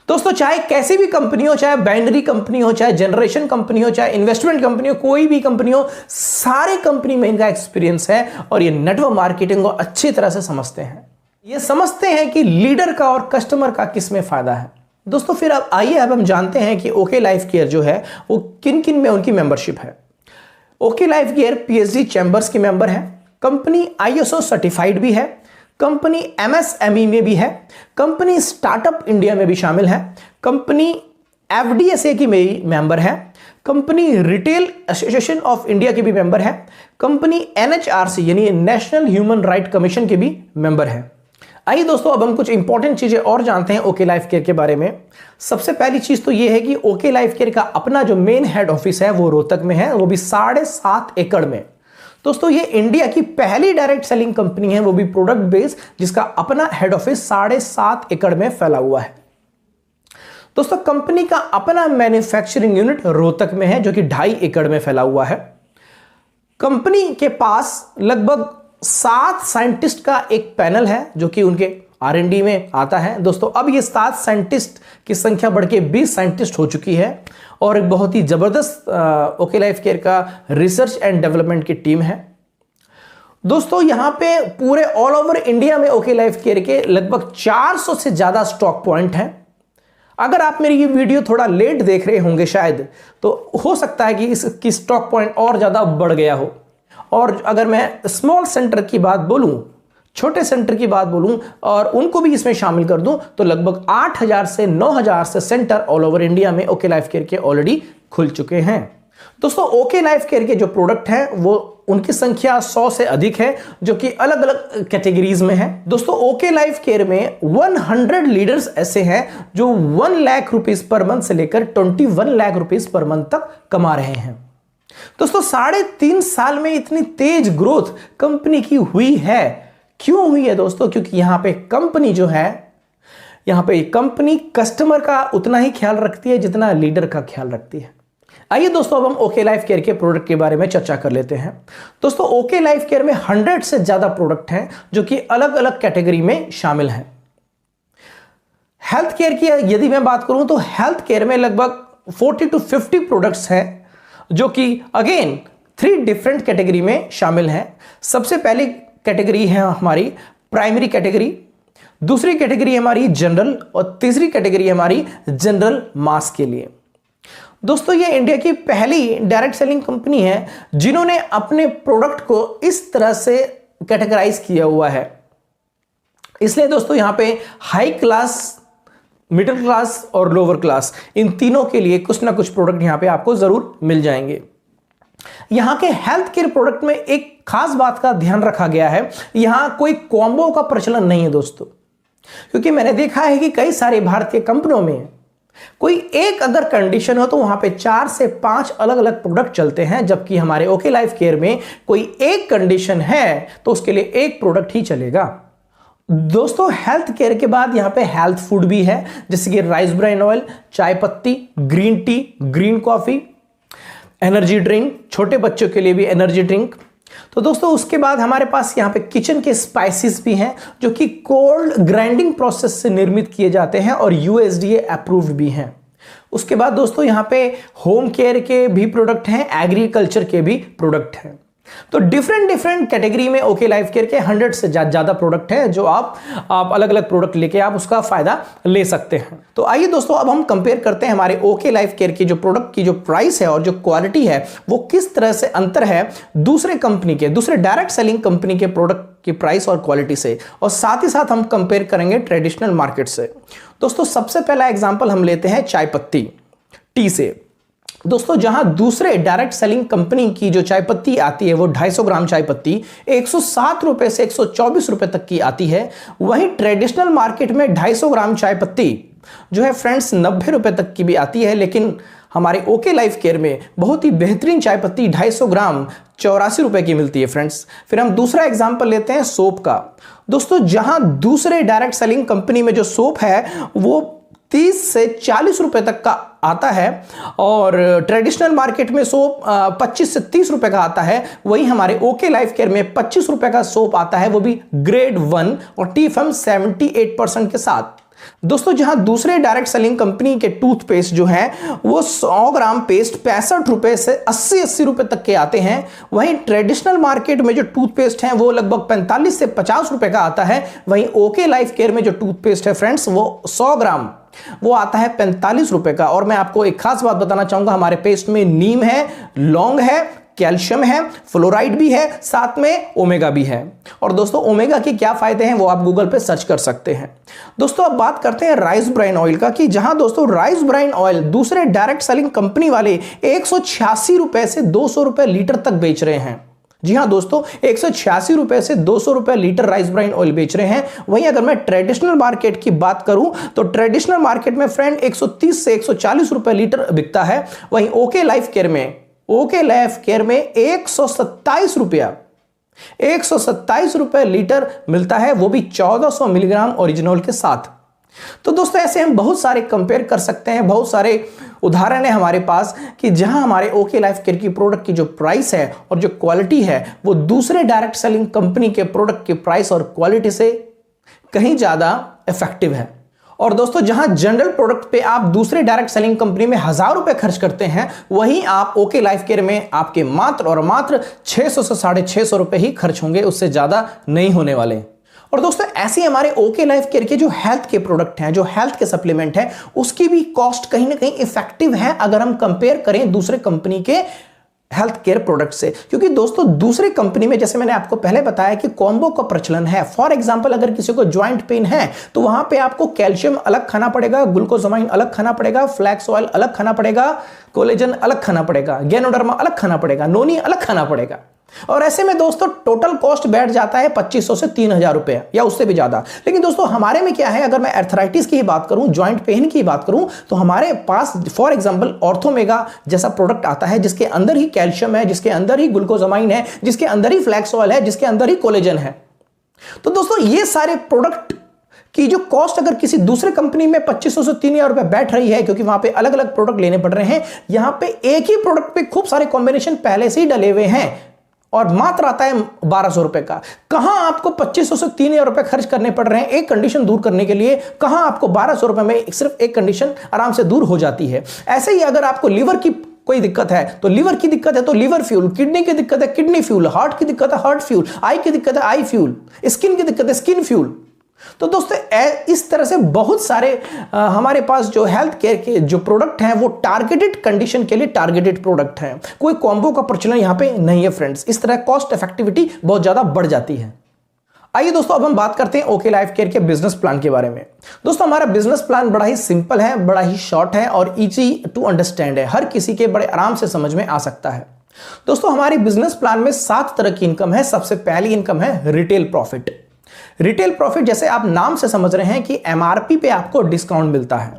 Speaker 1: दोस्तों, चाहे कैसी भी कंपनी हो, चाहे बाइनरी कंपनी हो, चाहे जनरेशन कंपनी हो, चाहे इन्वेस्टमेंट कंपनी हो, कोई भी कंपनी हो, सारे कंपनी में इनका एक्सपीरियंस है और ये नेटवर्क मार्केटिंग को अच्छी तरह से समझते हैं। ये समझते हैं कि लीडर का और कस्टमर का किस में फायदा है। दोस्तों, फिर अब आइए अब हम जानते हैं कि ओके लाइफ केयर जो है वो किन किन में उनकी मेंबरशिप है। Okay life care PhD chambers की मेंबर है, कंपनी ISO सर्टिफाइड भी है, कंपनी MSME में भी है, कंपनी स्टार्टअप इंडिया में भी शामिल है, कंपनी FDSA की भी मेंबर है, company retail association of India की भी मेंबर है, कंपनी NHRC यानी नेशनल ह्यूमन राइट कमीशन के भी मेंबर है। आइए दोस्तों, अब हम कुछ इंपॉर्टेंट चीजें और जानते हैं ओके लाइफ केयर के बारे में। सबसे पहली चीज तो यह है कि ओके लाइफ केयर का अपना जो मेन हेड ऑफिस है वो रोहतक में है, वो भी 7.5 एकड़ में। दोस्तों ये इंडिया की पहली डायरेक्ट सेलिंग कंपनी है, वो भी प्रोडक्ट बेस्ड, जिसका अपना हेड ऑफिस 7.5 एकड़ में फैला हुआ है। दोस्तों कंपनी का अपना मैन्युफैक्चरिंग यूनिट रोहतक में है, जो कि 2.5 एकड़ में फैला हुआ है। कंपनी के पास लगभग 7 साइंटिस्ट का एक पैनल है जो कि उनके R&D में आता है। दोस्तों अब ये 7 साइंटिस्ट की संख्या बढ़ के 20 साइंटिस्ट हो चुकी है और एक बहुत ही जबरदस्त ओके लाइफ केयर का रिसर्च एंड डेवलपमेंट की टीम है। दोस्तों यहां पे पूरे ऑल ओवर इंडिया में ओके लाइफ केयर के लगभग 400 से ज्यादा स्टॉक पॉइंट हैं। अगर आप मेरी ये वीडियो थोड़ा लेट देख रहे होंगे शायद, तो हो सकता है कि इसकी स्टॉक पॉइंट और ज्यादा बढ़ गया हो। और अगर मैं स्मॉल सेंटर की बात बोलूं, छोटे सेंटर की बात बोलूं और उनको भी इसमें शामिल कर दूं, तो लगभग 8,000 से 9,000 से सेंटर ऑल ओवर इंडिया में ओके लाइफ केयर के ऑलरेडी खुल चुके हैं। दोस्तों ओके लाइफ केयर के जो प्रोडक्ट हैं वो उनकी संख्या 100 से अधिक है, जो कि अलग अलग कैटेगरीज में है। दोस्तों ओके लाइफ केयर में 100 लीडर्स ऐसे हैं जो 1 लाख रुपीस पर मंथ से लेकर 21 लाख रुपीस पर मंथ तक कमा रहे हैं। दोस्तों 3.5 साल में इतनी तेज ग्रोथ कंपनी की हुई है। क्यों हुई है दोस्तों? क्योंकि यहां पे कंपनी जो है, यहां पे कंपनी कस्टमर का उतना ही ख्याल रखती है जितना लीडर का ख्याल रखती है। आइए दोस्तों अब हम ओके लाइफ केयर के प्रोडक्ट के बारे में चर्चा कर लेते हैं। दोस्तों ओके लाइफ केयर में 100 से ज्यादा प्रोडक्ट हैं जो कि अलग अलग कैटेगरी में शामिल हैं। हेल्थ केयर की यदि मैं बात करूं तो हेल्थ केयर में लगभग 40 to 50 प्रोडक्ट्स हैं जो कि अगेन 3 डिफरेंट कैटेगरी में शामिल हैं। सबसे पहली कैटेगरी है हमारी प्राइमरी कैटेगरी, दूसरी कैटेगरी हमारी जनरल और तीसरी कैटेगरी हमारी जनरल मास के लिए। दोस्तों ये इंडिया की पहली डायरेक्ट सेलिंग कंपनी है जिन्होंने अपने प्रोडक्ट को इस तरह से कैटेगराइज किया हुआ है। इसलिए दोस्तों यहां पे हाई क्लास, मिडिल क्लास और लोअर क्लास, इन तीनों के लिए कुछ ना कुछ प्रोडक्ट यहां पे आपको जरूर मिल जाएंगे। यहां के हेल्थ केयर प्रोडक्ट में एक खास बात का ध्यान रखा गया है, यहां कोई कॉम्बो का प्रचलन नहीं है दोस्तों, क्योंकि मैंने देखा है कि कई सारे भारतीय कंपनियों में कोई एक अगर कंडीशन हो तो वहां पे 4 से 5 अलग अलग प्रोडक्ट चलते हैं, जबकि हमारे ओके लाइफ केयर में कोई एक कंडीशन है तो उसके लिए एक प्रोडक्ट ही चलेगा। दोस्तों हेल्थ केयर के बाद यहां पे हेल्थ फूड भी है, जैसे कि राइस ब्राइन ऑयल, चाय पत्ती, green tea, green coffee, energy drink, छोटे बच्चों के लिए भी एनर्जी ड्रिंक। तो दोस्तों उसके बाद हमारे पास यहां पे किचन के स्पाइसेस भी हैं जो कि कोल्ड ग्राइंडिंग प्रोसेस से निर्मित किए जाते हैं और USDA अप्रूव्ड भी हैं। उसके बाद दोस्तों यहां पे होम केयर के भी प्रोडक्ट हैं, एग्रीकल्चर के भी प्रोडक्ट हैं। तो डिफरेंट कैटेगरी में ओके लाइफ केयर के 100 से ज्यादा प्रोडक्ट हैं जो आप अलग अलग प्रोडक्ट लेके आप उसका फायदा ले सकते हैं। तो आइए दोस्तों अब हम कंपेयर करते हैं हमारे ओके लाइफ केयर की जो प्रोडक्ट की जो प्राइस है और जो क्वालिटी है वो किस तरह से अंतर है दूसरे डायरेक्ट सेलिंग कंपनी के प्रोडक्ट की प्राइस और क्वालिटी से, और साथ ही साथ हम कंपेयर करेंगे ट्रेडिशनल मार्केट से। दोस्तों सबसे पहला एग्जाम्पल हम लेते हैं चाय पत्ती, टी से। दोस्तों जहां दूसरे डायरेक्ट सेलिंग कंपनी की जो चाय पत्ती आती है वो 250 ग्राम चाय पत्ती 107 रुपए से 124 रुपए तक की आती है, वहीं ट्रेडिशनल मार्केट में 250 ग्राम चाय पत्ती जो है फ्रेंड्स 90 रुपए तक की भी आती है। लेकिन हमारे ओके लाइफ केयर में बहुत ही बेहतरीन चाय पत्ती 250 ग्राम 84 रुपए की मिलती है फ्रेंड्स। फिर हम दूसरा एग्जांपल लेते हैं सोप का। दोस्तों जहां दूसरे डायरेक्ट सेलिंग कंपनी में जो सोप है वो 30 से 40 रुपए तक का आता है और ट्रेडिशनल मार्केट में सोप 25 से 30 रुपए का आता है, वही हमारे ओके लाइफ केयर में 25 रुपए का सोप आता है, वो भी ग्रेड 1 और TFM 78% के साथ। दोस्तों जहां दूसरे डायरेक्ट सेलिंग कंपनी के टूथपेस्ट जो है वो 100 ग्राम पेस्ट 65 रुपए से 80 रुपए तक के आते हैं, वहीं ट्रेडिशनल मार्केट में जो टूथपेस्ट है वो लगभग 45 से 50 रुपए का आता है। वहीं ओके लाइफ केयर में जो टूथपेस्ट है फ्रेंड्स वो 100 ग्राम वो आता है 45 रुपए का। और मैं आपको एक खास बात बताना चाहूंगा, हमारे पेस्ट में नीम है, लौंग है, कैल्शियम है, फ्लोराइड भी है, साथ में ओमेगा भी है। और दोस्तों ओमेगा के क्या फायदे हैं वो आप गूगल पे सर्च कर सकते हैं। दोस्तों अब बात करते हैं राइस ब्राइन ऑयल का, कि जहां दोस्तों राइस ब्राइन ऑयल दूसरे डायरेक्ट सेलिंग कंपनी वाले 186 रुपए से 200 रुपए लीटर तक बेच रहे हैं। जी हां दोस्तों, 186 रुपए से 200 रुपए लीटर राइस ब्राइन ऑयल बेच रहे हैं। वहीं अगर मैं ट्रेडिशनल मार्केट की बात करूं तो ट्रेडिशनल मार्केट में फ्रेंड 130 से 140 रुपए लीटर बिकता है। वहीं ओके लाइफ केयर में 127 रुपए लीटर मिलता है, वो भी 1400 मिलीग्राम ओरिजिनल के साथ। तो दोस्तों ऐसे हम बहुत सारे कंपेयर कर सकते हैं, बहुत सारे उदाहरण है हमारे पास कि जहां हमारे ओके लाइफ केयर की प्रोडक्ट की जो प्राइस है और जो क्वालिटी है वो दूसरे डायरेक्ट सेलिंग कंपनी के प्रोडक्ट की प्राइस और क्वालिटी से कहीं ज्यादा इफेक्टिव है। और दोस्तों जहां जनरल प्रोडक्ट पे आप दूसरे डायरेक्ट सेलिंग कंपनी में 1000 रुपए खर्च करते हैं, वहीं आप ओके लाइफ केयर में आपके मात्र और मात्र 600 से 650 रुपए ही खर्च होंगे, उससे ज्यादा नहीं होने वाले। और दोस्तों ऐसे हमारे ओके लाइफ केयर के जो हेल्थ के प्रोडक्ट हैं, जो हेल्थ के सप्लीमेंट हैं, उसकी भी कॉस्ट कहीं ना कहीं इफेक्टिव है अगर हम कंपेयर करें दूसरे कंपनी के हेल्थ केयर प्रोडक्ट से। क्योंकि दोस्तों दूसरे कंपनी में जैसे मैंने आपको पहले बताया कि कॉम्बो का प्रचलन है। फॉर एग्जांपल अगर किसी को ज्वाइंट पेन है तो वहां पे आपको कैल्शियम अलग खाना पड़ेगा, ग्लूकोजामाइन अलग खाना पड़ेगा, फ्लैक्स ऑयल अलग खाना पड़ेगा, कोलेजन अलग खाना पड़ेगा, गैनोडर्मा अलग खाना पड़ेगा, नोनी अलग खाना पड़ेगा। और ऐसे में दोस्तों टोटल कॉस्ट बैठ जाता है 2500 से 3000 रुपए या उससे भी ज्यादा। लेकिन दोस्तों हमारे में क्या है, अगर मैं आर्थराइटिस की बात करूं, जॉइंट पेन की बात करूं, तो हमारे पास फॉर एग्जांपल ऑर्थोमेगा जैसा प्रोडक्ट आता है जिसके अंदर ही कैल्शियम है, जिसके अंदर ही ग्लूकोजामाइन है, जिसके अंदर ही फ्लैक्स ऑयल है, जिसके अंदर ही कोलेजन है। तो दोस्तों ये सारे प्रोडक्ट की जो कॉस्ट अगर किसी दूसरे कंपनी में 2500 से 3000 रुपए बैठ रही है, क्योंकि वहां पे अलग अलग प्रोडक्ट लेने पड़ रहे हैं, यहां पे एक ही प्रोडक्ट पे खूब सारे कॉम्बिनेशन पहले से ही डले हुए हैं और मात्र आता है 1200 रुपए का। कहां आपको 2500 से 3000 रुपए खर्च करने पड़ रहे हैं एक कंडीशन दूर करने के लिए, कहां आपको 1200 रुपए में सिर्फ एक कंडीशन आराम से दूर हो जाती है। ऐसे ही अगर आपको लीवर की कोई दिक्कत है तो लीवर की दिक्कत है तो लीवर फ्यूल, किडनी की दिक्कत है किडनी फ्यूल, हार्ट की दिक्कत है हार्ट फ्यूल, आई की दिक्कत है आई फ्यूल, स्किन की दिक्कत है स्किन फ्यूल। तो दोस्तों इस तरह से बहुत सारे हमारे पास जो हेल्थ केयर के जो प्रोडक्ट हैं वो टारगेटेड कंडीशन के लिए टारगेटेड प्रोडक्ट हैं। कोई कॉम्बो का प्रचलन यहां पे नहीं है फ्रेंड्स। इस तरह कॉस्ट इफेक्टिविटी बहुत ज्यादा बढ़ जाती है। आइए दोस्तों अब हम बात करते हैं ओके लाइफ केयर के बिजनेस प्लान के बारे में। दोस्तों हमारा बिजनेस प्लान बड़ा ही सिंपल है, बड़ा ही शॉर्ट है और इजी टू अंडरस्टैंड है। हर किसी के बड़े आराम से समझ में आ सकता है। दोस्तों हमारी बिजनेस प्लान में 7 तरह की इनकम है। सबसे पहली इनकम है रिटेल प्रॉफिट। रिटेल प्रॉफिट जैसे आप नाम से समझ रहे हैं कि एमआरपी पे आपको डिस्काउंट मिलता है।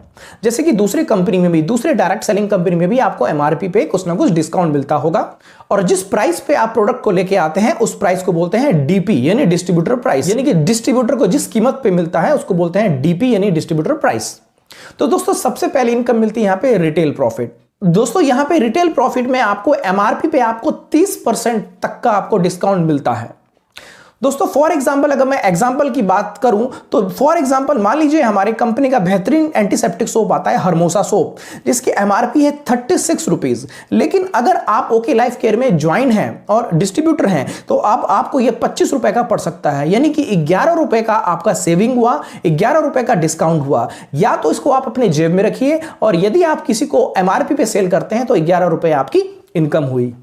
Speaker 1: जैसे कि दूसरी कंपनी में भी, दूसरे डायरेक्ट सेलिंग कंपनी में भी आपको एमआरपी पे कुछ ना कुछ डिस्काउंट मिलता होगा। और जिस प्राइस पे आप प्रोडक्ट को लेके आते हैं उस प्राइस को बोलते हैं डीपी यानी डिस्ट्रीब्यूटर प्राइस, यानी कि डिस्ट्रीब्यूटर को जिस कीमत पे मिलता है उसको बोलते हैं डीपी यानी डिस्ट्रीब्यूटर प्राइस। तो दोस्तों सबसे पहले इनकम मिलती है यहां पे रिटेल प्रॉफिट। दोस्तों यहां पे रिटेल प्रॉफिट में आपको एमआरपी पे आपको 30% तक का आपको डिस्काउंट मिलता है। दोस्तों फॉर एग्जांपल अगर मैं एग्जांपल की बात करूं तो फॉर एग्जांपल मान लीजिए हमारे कंपनी का बेहतरीन एंटीसेप्टिक सोप आता है हर्मोसा सोप, जिसकी एमआरपी है 36 रुपीज। लेकिन अगर आप ओके लाइफ केयर में ज्वाइन हैं और डिस्ट्रीब्यूटर हैं तो आपको यह 25 रुपए का पड़ सकता है, यानी कि 11 रुपए का आपका सेविंग हुआ, 11 रुपए का डिस्काउंट हुआ। या तो इसको आप अपने जेब में रखिए और यदि आप किसी को एमआरपी पे सेल करते हैं तो 11 रुपए आपकी इनकम हुई।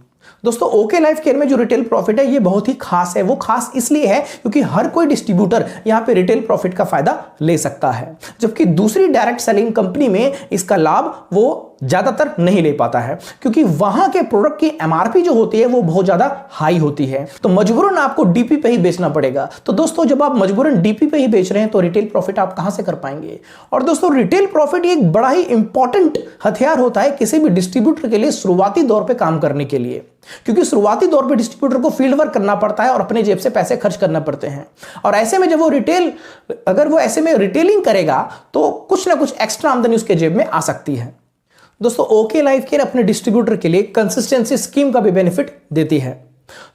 Speaker 1: दोस्तों ओके लाइफ केयर में जो रिटेल प्रॉफिट है ये बहुत ही खास है। वो खास इसलिए है क्योंकि हर कोई डिस्ट्रीब्यूटर यहां पे रिटेल प्रॉफिट का फायदा ले सकता है, जबकि दूसरी डायरेक्ट सेलिंग कंपनी में इसका लाभ वो ज्यादातर नहीं ले पाता है, क्योंकि वहां के प्रोडक्ट की एमआरपी जो होती है वो बहुत ज्यादा हाई होती है। तो मजबूरन आपको डीपी पे ही बेचना पड़ेगा। तो दोस्तों जब आप मजबूरन डीपी पे ही बेच रहे हैं तो रिटेल प्रॉफिट आप कहां से कर पाएंगे। और दोस्तों रिटेल प्रॉफिट एक बड़ा ही इंपॉर्टेंट हथियार होता है किसी भी डिस्ट्रीब्यूटर के लिए शुरुआती दौर पे काम करने के लिए, क्योंकि शुरुआती दौर पे डिस्ट्रीब्यूटर को फील्ड वर्क करना पड़ता है और अपने जेब से पैसे खर्च करना पड़ते हैं। और ऐसे में जब वो अगर वो ऐसे में रिटेलिंग करेगा तो कुछ ना कुछ एक्स्ट्रा आमदनी उसके जेब में आ सकती है। दोस्तों ओके लाइफ केयर अपने डिस्ट्रीब्यूटर के लिए कंसिस्टेंसी स्कीम का भी बेनिफिट देती है।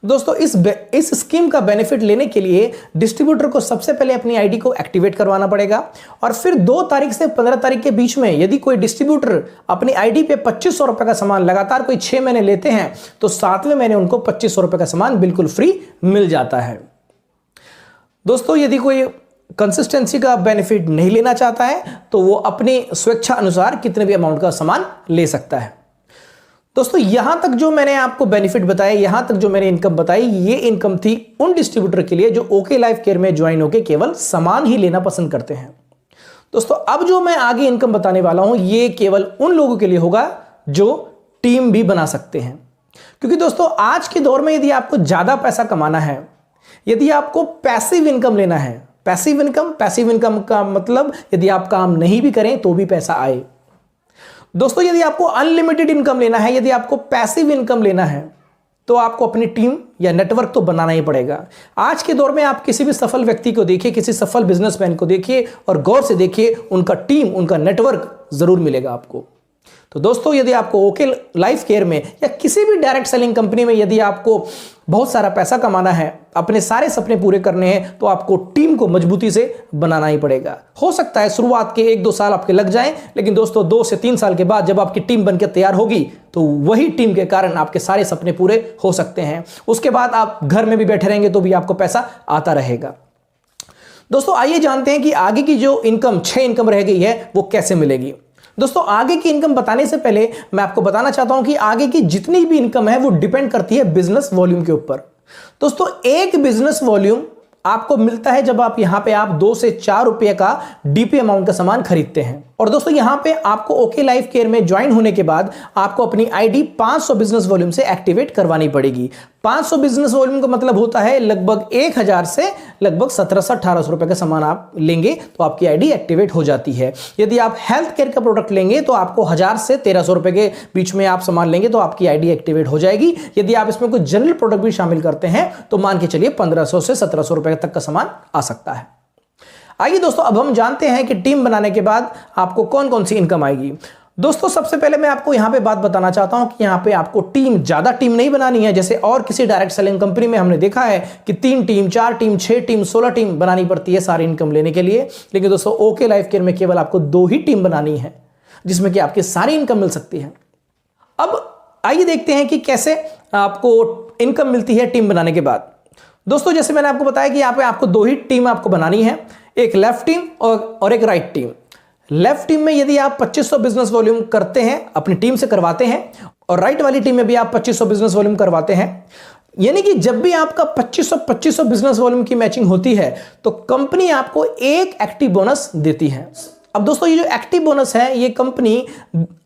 Speaker 1: दोस्तों इस स्कीम का बेनिफिट लेने के लिए डिस्ट्रीब्यूटर को सबसे पहले अपनी आईडी को एक्टिवेट करवाना पड़ेगा और फिर 2 तारीख से 15 तारीख के बीच में यदि कोई डिस्ट्रीब्यूटर अपनी आईडी पे 2500 रुपए का सामान लगातार कोई 6 महीने लेते हैं तो 7वें महीने उनको 2500 रुपए का सामान बिल्कुल फ्री मिल जाता है। दोस्तों यदि कोई कंसिस्टेंसी का बेनिफिट नहीं लेना चाहता है तो वो अपनी स्वेच्छा अनुसार कितने भी अमाउंट का सामान ले सकता है। दोस्तों यहां तक जो मैंने आपको बेनिफिट बताया, यहां तक जो मैंने इनकम बताई, ये इनकम थी उन डिस्ट्रीब्यूटर के लिए जो ओके लाइफ केयर में ज्वाइन होकर केवल सामान ही लेना पसंद करते हैं। दोस्तों अब जो मैं आगे इनकम बताने वाला हूं, ये केवल उन लोगों के लिए होगा जो टीम भी बना सकते हैं। क्योंकि दोस्तों आज के दौर में यदि आपको ज्यादा पैसा कमाना है, यदि आपको पैसिव इनकम लेना है, पैसिव इनकम का मतलब यदि आप काम नहीं भी करें तो भी पैसा आए। दोस्तों यदि आपको अनलिमिटेड इनकम लेना है, यदि आपको पैसिव इनकम लेना है, तो आपको अपनी टीम या नेटवर्क तो बनाना ही पड़ेगा। आज के दौर में आप किसी भी सफल व्यक्ति को देखिए, किसी सफल बिजनेसमैन को देखिए और गौर से देखिए, उनका टीम, उनका नेटवर्क जरूर मिलेगा आपको। तो दोस्तों यदि आपको ओके लाइफ केयर में या किसी भी डायरेक्ट सेलिंग कंपनी में यदि आपको बहुत सारा पैसा कमाना है, अपने सारे सपने पूरे करने हैं, तो आपको टीम को मजबूती से बनाना ही पड़ेगा। हो सकता है शुरुआत के 1-2 साल आपके लग जाएं, लेकिन दोस्तों 2 से 3 साल के बाद जब आपकी टीम बनकर तैयार होगी, तो वही टीम के कारण आपके सारे सपने पूरे हो सकते हैं। उसके बाद आप घर में भी बैठे रहेंगे तो भी आपको पैसा आता रहेगा। दोस्तों आइए जानते हैं कि आगे की जो इनकम 6 इनकम रह गई है वो कैसे मिलेगी। दोस्तों आगे की इनकम बताने से पहले मैं आपको बताना चाहता हूं कि आगे की जितनी भी इनकम है वो डिपेंड करती है बिजनेस वॉल्यूम के ऊपर। दोस्तों एक बिजनेस वॉल्यूम आपको मिलता है जब आप यहां पे आप 2 से 4 रुपए का डीपी अमाउंट का सामान खरीदते हैं। और दोस्तों यहां पे आपको ओके लाइफ केयर में ज्वाइन होने के बाद आपको अपनी आईडी 500 बिजनेस वॉल्यूम से एक्टिवेट करवानी पड़ेगी। 500 बिजनेस वॉल्यूम का मतलब होता है लगभग 1000 से लगभग 1700-1800 रुपए का सामान आप लेंगे तो आपकी आईडी एक्टिवेट हो जाती है। यदि आप हेल्थ केयर का प्रोडक्ट लेंगे तो आपको 1000 से 1300 रुपए के बीच में आप सामान लेंगे तो आपकी आईडी एक्टिवेट हो जाएगी। यदि आप इसमें कोई जनरल प्रोडक्ट भी शामिल करते हैं तो मान के चलिए 1500 से 1700 रुपए तक का सामान आ सकता है। आइए दोस्तों अब हम जानते हैं कि टीम बनाने के बाद आपको कौन कौन सी इनकम आएगी। दोस्तों सबसे पहले मैं आपको यहां पे बात बताना चाहता हूं कि यहां पे आपको ज्यादा टीम नहीं बनानी है। जैसे और किसी डायरेक्ट सेलिंग कंपनी में हमने देखा है कि 3 टीम, 4 टीम, 6 टीम, 16 टीम बनानी पड़ती है सारी इनकम लेने के लिए। लेकिन दोस्तों ओके लाइफ केयर में केवल आपको 2 ही टीम बनानी है जिसमें कि आपकी सारी इनकम मिल सकती है। अब आइए देखते हैं कि कैसे आपको इनकम मिलती है टीम बनाने के बाद। दोस्तों जैसे मैंने आपको बताया कि यहां पे आपको 2 ही टीम आपको बनानी है, एक लेफ्ट टीम और एक राइट टीम। लेफ्ट टीम में यदि आप 2500 बिजनेस वॉल्यूम करते हैं, अपनी टीम से करवाते हैं, और राइट वाली टीम में भी आप 2500 बिजनेस वॉल्यूम करवाते हैं, यानी कि जब भी आपका 2500 बिजनेस वॉल्यूम की मैचिंग होती है तो कंपनी आपको एक एक्टिव बोनस देती है। अब दोस्तों ये जो एक्टिव बोनस है ये कंपनी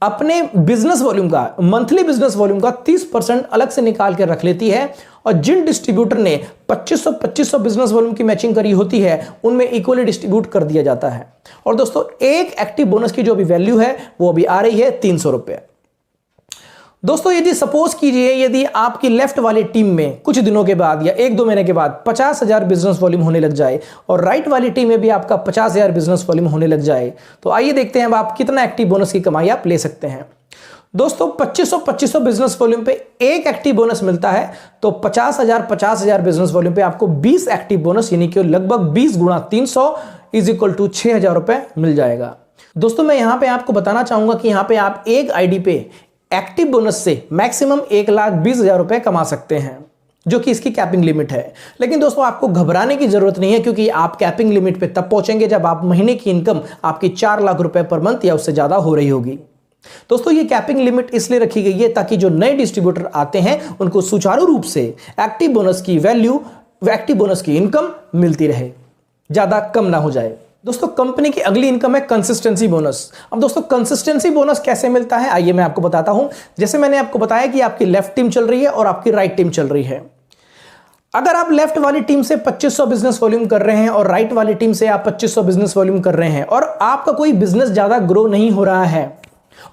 Speaker 1: अपने बिजनेस वॉल्यूम का, मंथली बिजनेस वॉल्यूम का 30% अलग से निकाल के रख लेती है और जिन डिस्ट्रीब्यूटर ने 2500 बिजनेस वॉल्यूम की मैचिंग करी होती है उनमें इक्वली डिस्ट्रीब्यूट कर दिया जाता है। और दोस्तों एक एक्टिव बोनस की जो अभी वैल्यू है वो अभी आ रही है 300 रुपए। दोस्तों यदि सपोज कीजिए यदि आपकी लेफ्ट वाली टीम में कुछ दिनों के बाद या 1-2 महीने के बाद 50,000 बिजनेस वॉल्यूम होने लग जाए और राइट वाली टीम में भी आपका 50,000 बिजनेस वॉल्यूम होने लग जाए, तो आइए देखते हैं अब आप कितना एक्टिव बोनस की कमाई आप ले सकते हैं। दोस्तों 2500 बिजनेस वॉल्यूम पे एक एक्टिव बोनस मिलता है, तो 50,000 बिजनेस वॉल्यूम पे आपको 20 एक्टिव बोनस यानी कि लगभग 20 गुणा 300 = 6,000 रुपए मिल जाएगा। दोस्तों मैं यहां पे आपको बताना चाहूंगा कि यहां पे आप एक आईडी पे एक्टिव बोनस से मैक्सिमम 1,20,000 रुपए कमा सकते हैं, जो कि इसकी कैपिंग लिमिट है। लेकिन दोस्तों आपको घबराने की जरूरत नहीं है, क्योंकि आप कैपिंग लिमिट पे तब पहुंचेंगे जब आप महीने की इनकम आपकी 4 लाख रुपए पर मंथ या उससे ज्यादा हो रही होगी। दोस्तों ये कैपिंग लिमिट इसलिए रखी गई है ताकि जो नए डिस्ट्रीब्यूटर आते हैं उनको सुचारू रूप से एक्टिव बोनस की वैल्यू, एक्टिव बोनस की इनकम मिलती रहे, ज्यादा कम ना हो जाए। दोस्तों कंपनी की अगली इनकम है कंसिस्टेंसी बोनस। अब दोस्तों कंसिस्टेंसी बोनस कैसे मिलता है आइए मैं आपको बताता हूं। जैसे मैंने आपको बताया कि आपकी लेफ्ट टीम चल रही है और आपकी राइट टीम चल रही है। अगर आप लेफ्ट वाली टीम से 2500 बिजनेस वॉल्यूम कर रहे हैं और राइट वाली टीम से आप 2500 बिजनेस वॉल्यूम कर रहे हैं और आपका कोई बिजनेस ज्यादा ग्रो नहीं हो रहा है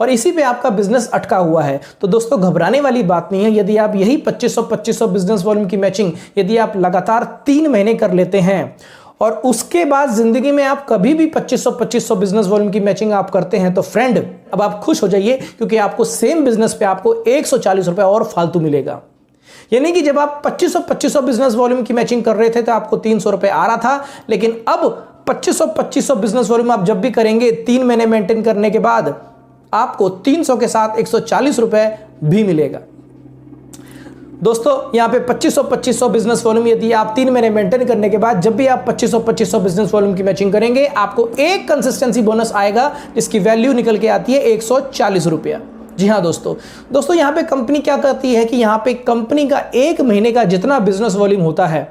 Speaker 1: और इसी पे आपका बिजनेस अटका हुआ है, तो दोस्तों घबराने वाली बात नहीं है। यदि आप यही 2500 बिजनेस वॉल्यूम की मैचिंग यदि आप लगातार 3 महीने कर लेते हैं और उसके बाद जिंदगी में आप कभी भी 2500 बिजनेस वॉल्यूम की मैचिंग आप करते हैं, तो फ्रेंड अब आप खुश हो जाइए, क्योंकि आपको सेम बिजनेस पे आपको 140 रुपए और फालतू मिलेगा। यानी कि जब आप 2500 बिजनेस वॉल्यूम की मैचिंग कर रहे थे तो आपको 300 रुपए आ रहा था, लेकिन अब 2500 बिजनेस वॉल्यूम आप जब भी करेंगे 3 महीने मेंटेन करने के बाद आपको 300 के साथ 140 रुपए भी मिलेगा। दोस्तों यहां पे 2500 बिजनेस वॉल्यूम यदि आप 3 महीने मेंटेन करने के बाद जब भी आप 2500 बिजनेस वॉल्यूम की मैचिंग करेंगे आपको एक कंसिस्टेंसी बोनस आएगा जिसकी वैल्यू निकल के आती है 140 रुपया, जी हाँ दोस्तों यहाँ पे कंपनी क्या करती है कि यहाँ पे कंपनी का एक महीने का जितना बिजनेस वॉल्यूम होता है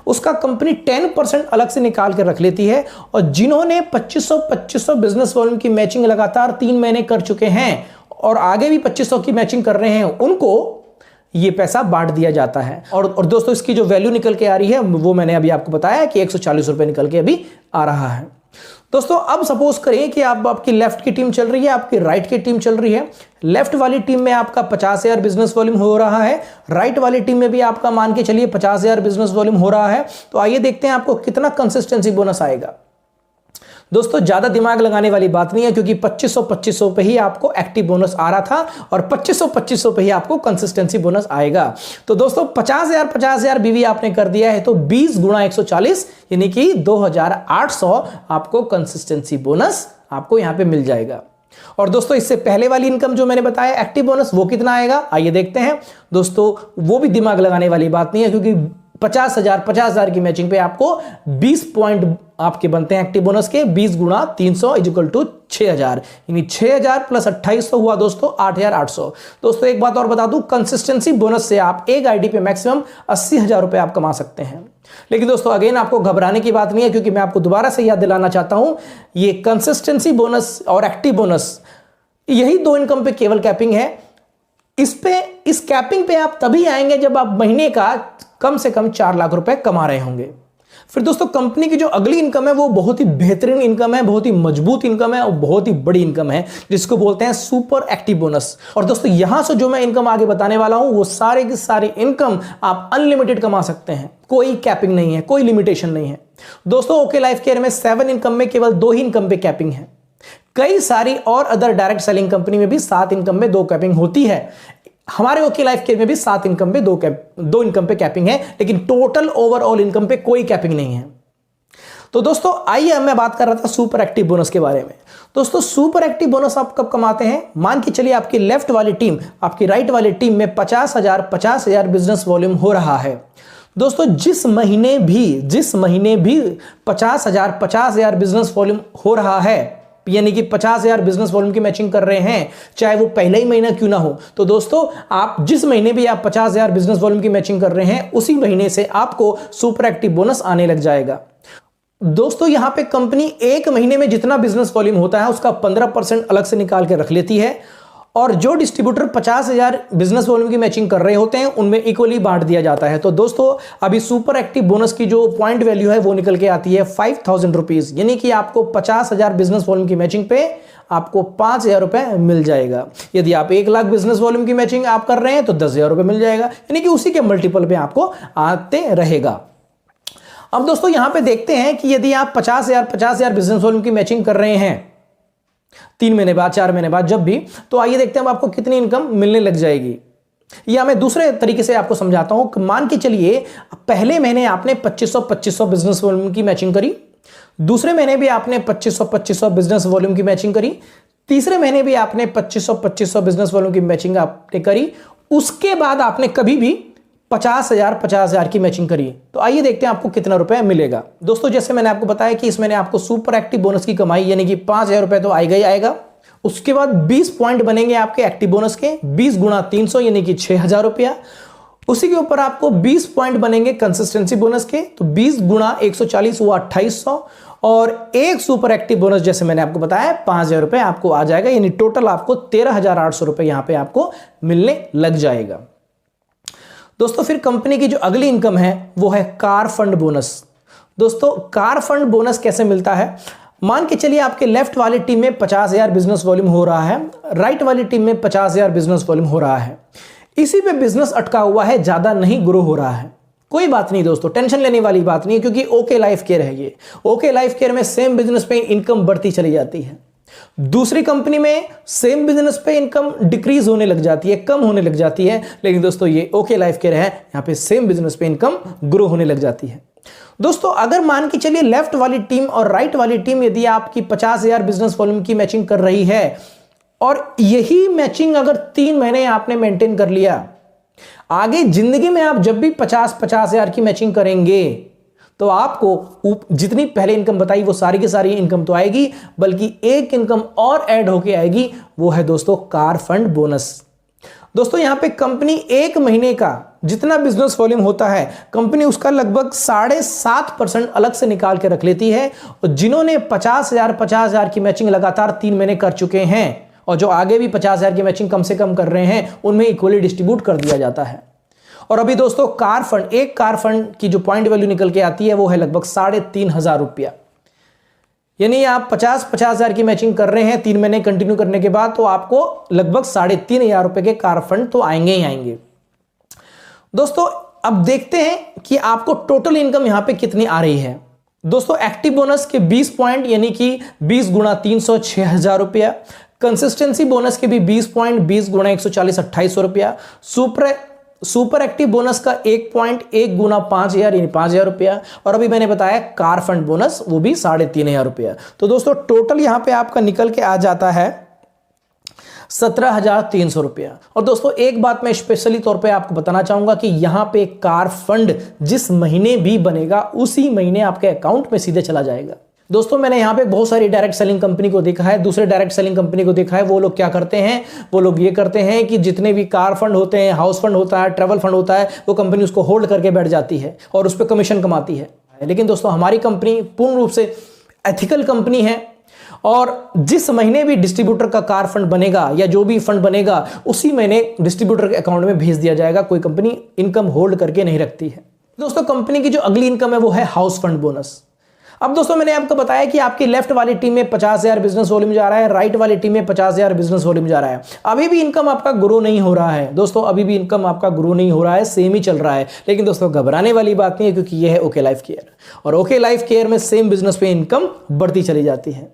Speaker 1: उसका कंपनी 10% अलग से निकाल कर रख लेती है, और जिन्होंने 2500 बिजनेस वॉल्यूम की मैचिंग लगातार 3 महीने कर चुके हैं और आगे भी 2500 की मैचिंग कर रहे हैं, उनको ये पैसा बांट दिया जाता है। और दोस्तों इसकी जो वैल्यू निकल के आ रही है वो मैंने अभी आपको बताया कि 140 रुपए निकल के अभी आ रहा है। दोस्तों अब सपोज करें कि आपकी लेफ्ट की टीम चल रही है, आपकी राइट की टीम चल रही है। लेफ्ट वाली टीम में आपका 50,000 बिजनेस वॉल्यूम हो रहा है, राइट वाली टीम में भी आपका मान के चलिए 50,000 बिजनेस वॉल्यूम हो रहा है। तो आइए देखते हैं आपको कितना कंसिस्टेंसी बोनस आएगा। दोस्तों ज्यादा दिमाग लगाने वाली बात नहीं है, क्योंकि 2500 पे ही आपको एक्टिव बोनस आ रहा था और 2500 पे ही आपको कंसिस्टेंसी बोनस आएगा। तो दोस्तों 50,000 बीवी आपने कर दिया है, तो 20 गुणा 140 यानी कि 2,800 आपको कंसिस्टेंसी बोनस आपको यहां पे मिल जाएगा। और दोस्तों इससे पहले वाली इनकम जो मैंने बताया एक्टिव बोनस, वो कितना आएगा आइए देखते हैं। दोस्तों वो भी दिमाग लगाने वाली बात नहीं है, क्योंकि 50,000 की मैचिंग पे आपको 20 पॉइंट आपके बनते हैं एक्टिव बोनस के। 20 गुणा 300 इक्वल टू 6,000, यानी 6,000 प्लस 2800 हुआ दोस्तों 8,800। दोस्तों एक बात और बता दूं, कंसिस्टेंसी बोनस से आप एक आईडी पे मैक्सिमम 80,000 रुपए आप कमा सकते हैं। लेकिन दोस्तों अगेन आपको घबराने की बात नहीं है, क्योंकि मैं आपको दोबारा से याद दिलाना चाहता हूं, ये कंसिस्टेंसी बोनस और एक्टिव बोनस यही दो इनकम पे केवल कैपिंग है। इस कैपिंग पे आप तभी आएंगे जब आप महीने का कम से कम 4 लाख रुपए कमा रहे होंगे। फिर दोस्तों कंपनी की जो अगली इनकम है वो बहुत ही बेहतरीन इनकम है, बहुत ही मजबूत इनकम है और बहुत ही बड़ी इनकम है, जिसको बोलते हैं सुपर एक्टिव बोनस। और दोस्तों यहां से जो मैं इनकम आगे बताने वाला हूं वो सारे की सारी इनकम आप अनलिमिटेड कमा सकते हैं, कोई कैपिंग नहीं है, कोई लिमिटेशन नहीं है। दोस्तों ओके लाइफ केयर में 7 इनकम में केवल 2 ही इनकम पे कैपिंग है। कई सारी और अदर डायरेक्ट सेलिंग कंपनी में भी 7 इनकम में 2 कैपिंग होती है। हमारे ओके लाइफ केयर में भी 7 इनकम पे 2 इनकम पे कैपिंग है, लेकिन टोटल ओवरऑल इनकम पे कोई कैपिंग नहीं है। तो दोस्तों आइए अब मैं बात कर रहा था सुपर एक्टिव बोनस के बारे में। दोस्तों सुपर एक्टिव बोनस आप कब कमाते हैं? मान के चलिए आपकी लेफ्ट वाली टीम आपकी राइट वाली टीम में 50,000 बिजनेस वॉल्यूम हो रहा है। दोस्तों जिस महीने भी 50,000 बिजनेस वॉल्यूम हो रहा है, यानी कि 50,000 बिजनेस वॉल्यूम की मैचिंग कर रहे हैं, चाहे वो पहला ही महीना क्यों ना हो, तो दोस्तों आप जिस महीने भी आप 50,000 बिजनेस वॉल्यूम की मैचिंग कर रहे हैं उसी महीने से आपको सुपर एक्टिव बोनस आने लग जाएगा। दोस्तों यहां पे कंपनी एक महीने में जितना बिजनेस वॉल्यूम होता है उसका 15% अलग से निकाल के रख लेती है, और जो डिस्ट्रीब्यूटर 50,000 बिजनेस वॉल्यूम की मैचिंग कर रहे होते हैं उनमें इक्वली बांट दिया जाता है। तो दोस्तों अभी सुपर एक्टिव बोनस की जो पॉइंट वैल्यू है वो निकल के आती है 5,000 रुपीज, यानी कि आपको 50,000 बिजनेस वॉल्यूम की मैचिंग पे आपको 5,000 रुपए मिल जाएगा। यदि आप 1 लाख बिजनेस वॉल्यूम की मैचिंग आप कर रहे हैं तो 10,000 रुपए मिल जाएगा, यानी कि उसी के मल्टीपल पे आपको आते रहेगा। अब दोस्तों यहां पे देखते हैं कि यदि आप 50,000 बिजनेस वॉल्यूम की मैचिंग कर रहे हैं 3 महीने बाद 4 महीने बाद जब भी, तो आइए देखते हैं अब आपको कितनी इनकम मिलने लग जाएगी। या मैं दूसरे तरीके से आपको समझाता हूं। मान के चलिए पहले महीने आपने 2500 बिजनेस वॉल्यूम की मैचिंग करी, दूसरे महीने भी आपने 2500 बिजनेस वॉल्यूम की मैचिंग करी, तीसरे महीने भी आपने 2500 बिजनेस वॉल्यूम की मैचिंग आपने करी, उसके बाद आपने कभी भी 50,000 की मैचिंग करी। तो आइए देखते हैं आपको कितना रुपए मिलेगा। दोस्तों जैसे मैंने आपको बताया कि इस महीने आपको सुपर एक्टिव बोनस की कमाई यानी कि 5,000 रुपए तो आएगा ही आएगा। उसके बाद 20 पॉइंट बनेंगे आपके एक्टिव बोनस के, 20 गुणा 300 यानी कि 6,000 रुपया। उसी के ऊपर आपको 20 पॉइंट बनेंगे कंसिस्टेंसी बोनस के, तो 20 गुणा 140 हुआ 2,800, और एक सुपर एक्टिव बोनस जैसे मैंने आपको बताया 5,000 रुपए आपको आ जाएगा, यानी टोटल आपको 13,800 रुपए यहां पे आपको मिलने लग जाएगा। दोस्तों फिर कंपनी की जो अगली इनकम है वो है कार फंड बोनस। दोस्तों कार फंड बोनस कैसे मिलता है? मान के चलिए आपके लेफ्ट वाली टीम में 50,000 बिजनेस वॉल्यूम हो रहा है, राइट वाली टीम में 50,000 बिजनेस वॉल्यूम हो रहा है, इसी पे बिजनेस अटका हुआ है, ज्यादा नहीं ग्रो हो रहा है। कोई बात नहीं दोस्तों, टेंशन लेने वाली बात नहीं है, क्योंकि ओके लाइफ केयर है ये। ओके लाइफ केयर में सेम बिजनेस पे इनकम बढ़ती चली जाती है। दूसरी कंपनी में सेम बिजनेस पे इनकम डिक्रीज होने लग जाती है, कम होने लग जाती है, लेकिन दोस्तों ये ओके लाइफ केयर है, यहां पे सेम बिजनेस पे इनकम ग्रो होने लग जाती है। दोस्तों अगर मान के चलिए लेफ्ट वाली टीम और राइट वाली टीम यदि आपकी 50,000 बिजनेस वॉल्यूम की मैचिंग कर रही है, और यही मैचिंग अगर 3 महीने आपने मेंटेन कर लिया, आगे जिंदगी में आप जब भी 50,000 की मैचिंग करेंगे तो आपको जितनी पहले इनकम बताई वो सारी की सारी इनकम तो आएगी, बल्कि एक इनकम और ऐड होके आएगी, वो है दोस्तों कार फंड बोनस। दोस्तों यहां पे कंपनी एक महीने का जितना बिजनेस वॉल्यूम होता है, कंपनी उसका लगभग 7.5% अलग से निकाल के रख लेती है। और जिन्होंने 50,000 की मैचिंग लगातार 3 महीने कर चुके हैं और जो आगे भी 50,000 की मैचिंग कम से कम कर रहे हैं, उनमें इक्वली डिस्ट्रीब्यूट कर दिया जाता है। और अभी दोस्तों कार फंड, एक कार फंड की जो पॉइंट वैल्यू निकल के आती है वो है लगभग 3,500 रुपया। यानी आप 50,000 की मैचिंग कर रहे हैं 3 महीने कंटिन्यू करने के बाद, तो आपको लगभग 3,500 रुपए के कार फंड तो आएंगे ही आएंगे। दोस्तों अब देखते हैं कि आपको टोटल इनकम यहां पे कितनी आ रही है। दोस्तों एक्टिव बोनस के 20 पॉइंट यानी कि 20 गुणा 300 6,000 रुपया। कंसिस्टेंसी बोनस के भी 20 पॉइंट 20 गुणा 140 2,800 रुपया। सुपर एक्टिव बोनस का 1 पॉइंट 1 गुना 5,000 यानी 5,000 रुपया। और अभी मैंने बताया कार फंड बोनस वो भी 3,500 रुपया। तो दोस्तों टोटल यहां पे आपका निकल के आ जाता है 17,300 रुपया। और दोस्तों एक बात मैं स्पेशली तौर पे आपको बताना चाहूंगा कि यहां पे कार फंड जिस महीने भी बनेगा उसी महीने आपके अकाउंट में सीधे चला जाएगा। दोस्तों मैंने यहां पे बहुत सारी डायरेक्ट सेलिंग कंपनी को देखा है, दूसरे डायरेक्ट सेलिंग कंपनी को देखा है। वो लोग क्या करते हैं, वो लोग ये करते हैं कि जितने भी कार फंड होते हैं, हाउस फंड होता है, ट्रैवल फंड होता है, वो कंपनी उसको होल्ड करके बैठ जाती है और उस पर कमीशन कमाती है। लेकिन दोस्तों हमारी कंपनी पूर्ण रूप से एथिकल कंपनी है और जिस महीने भी डिस्ट्रीब्यूटर का कार फंड बनेगा या जो भी फंड बनेगा उसी महीने डिस्ट्रीब्यूटर के अकाउंट में भेज दिया जाएगा। कोई कंपनी इनकम होल्ड करके नहीं रखती है। दोस्तों कंपनी की जो अगली इनकम है वो है हाउस फंड बोनस। अब दोस्तों मैंने आपको बताया कि आपकी लेफ्ट वाली टीम में 50,000 बिजनेस वॉल्यूम जा रहा है, राइट वाली टीम में 50,000 बिजनेस वॉल्यूम जा रहा है। अभी भी इनकम आपका ग्रो नहीं हो रहा है दोस्तों, अभी भी इनकम आपका ग्रो नहीं हो रहा है, सेम ही चल रहा है। लेकिन दोस्तों घबराने वाली बात नहीं है, क्योंकि यह है ओके लाइफ केयर और ओके लाइफ केयर में सेम बिजनेस पे इनकम बढ़ती चली जाती है।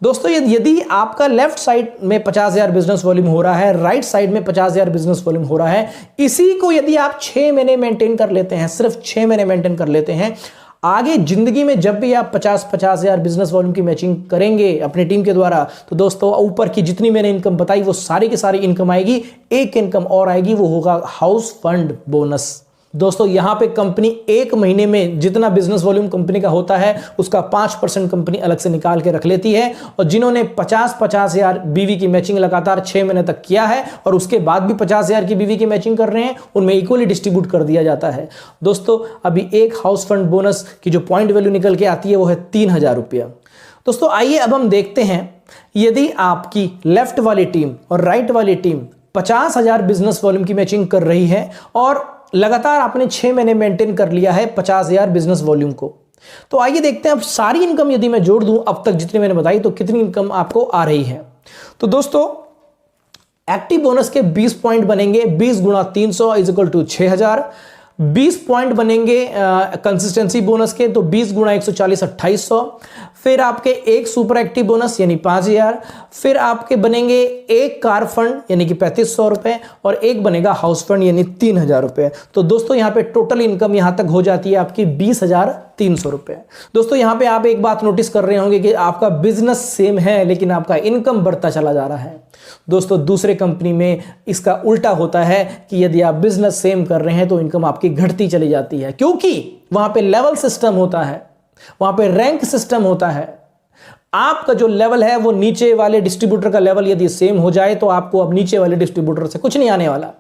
Speaker 1: दोस्तों यदि आपका लेफ्ट साइड में 50,000 बिजनेस वॉल्यूम हो रहा है, राइट साइड में 50,000 बिजनेस वॉल्यूम हो रहा है, इसी को यदि आप 6 महीने मेंटेन कर लेते हैं, सिर्फ 6 महीने मेंटेन कर लेते हैं, आगे जिंदगी में जब भी आप 50,000 बिजनेस वॉल्यूम की मैचिंग करेंगे अपनी टीम के द्वारा, तो दोस्तों ऊपर की जितनी मैंने इनकम बताई वो सारी की सारी इनकम आएगी। एक इनकम और आएगी, वो होगा हाउस फंड बोनस। दोस्तों यहां पे कंपनी एक महीने में जितना बिजनेस वॉल्यूम कंपनी का होता है उसका 5% कंपनी अलग से निकाल के रख लेती है। और जिन्होंने 50,000 बीवी की मैचिंग लगातार 6 महीने तक किया है और उसके बाद भी 50,000 की बीवी की मैचिंग कर रहे हैं, उनमें इक्वली डिस्ट्रीब्यूट कर दिया जाता है। दोस्तों अभी एक हाउस फंड बोनस की जो पॉइंट वैल्यू निकल के आती है वो है 3,000 रुपया। दोस्तों आइए अब हम देखते हैं, यदि आपकी लेफ्ट वाली टीम और राइट वाली टीम 50,000 बिजनेस वॉल्यूम की मैचिंग कर रही है और लगातार आपने 6 महीने मेंटेन कर लिया है 50,000 बिजनेस वॉल्यूम को, तो आइए देखते हैं अब सारी इनकम यदि मैं जोड़ दूं अब तक जितनी मैंने बताई तो कितनी इनकम आपको आ रही है। तो दोस्तों एक्टिव बोनस के 20 पॉइंट बनेंगे, 20 गुणा 300 इज इक्वल टू 6,000। 20 पॉइंट बनेंगे कंसिस्टेंसी बोनस के, तो 20 गुणा 140 2,800। फिर आपके एक सुपर एक्टिव बोनस यानी 5,000। फिर आपके बनेंगे एक कार फंड यानी कि 3,500 रुपए और एक बनेगा हाउस फंड यानी 3,000 रुपए। तो दोस्तों यहां पे टोटल इनकम यहां तक हो जाती है आपकी 20,300 रुपए। दोस्तों यहां पे आप एक बात नोटिस कर रहे होंगे कि आपका बिजनेस सेम है लेकिन आपका इनकम बढ़ता चला जा रहा है। दोस्तों दूसरे कंपनी में इसका उल्टा होता है कि यदि आप बिजनेस सेम कर रहे हैं तो इनकम आपकी घटती चली जाती है, क्योंकि वहां पे लेवल सिस्टम होता है, वहां पे रैंक सिस्टम होता है। आपका जो लेवल है वो नीचे वाले डिस्ट्रीब्यूटर का लेवल यदि सेम हो जाए तो आपको अब नीचे वाले डिस्ट्रीब्यूटर से कुछ नहीं आने वाला।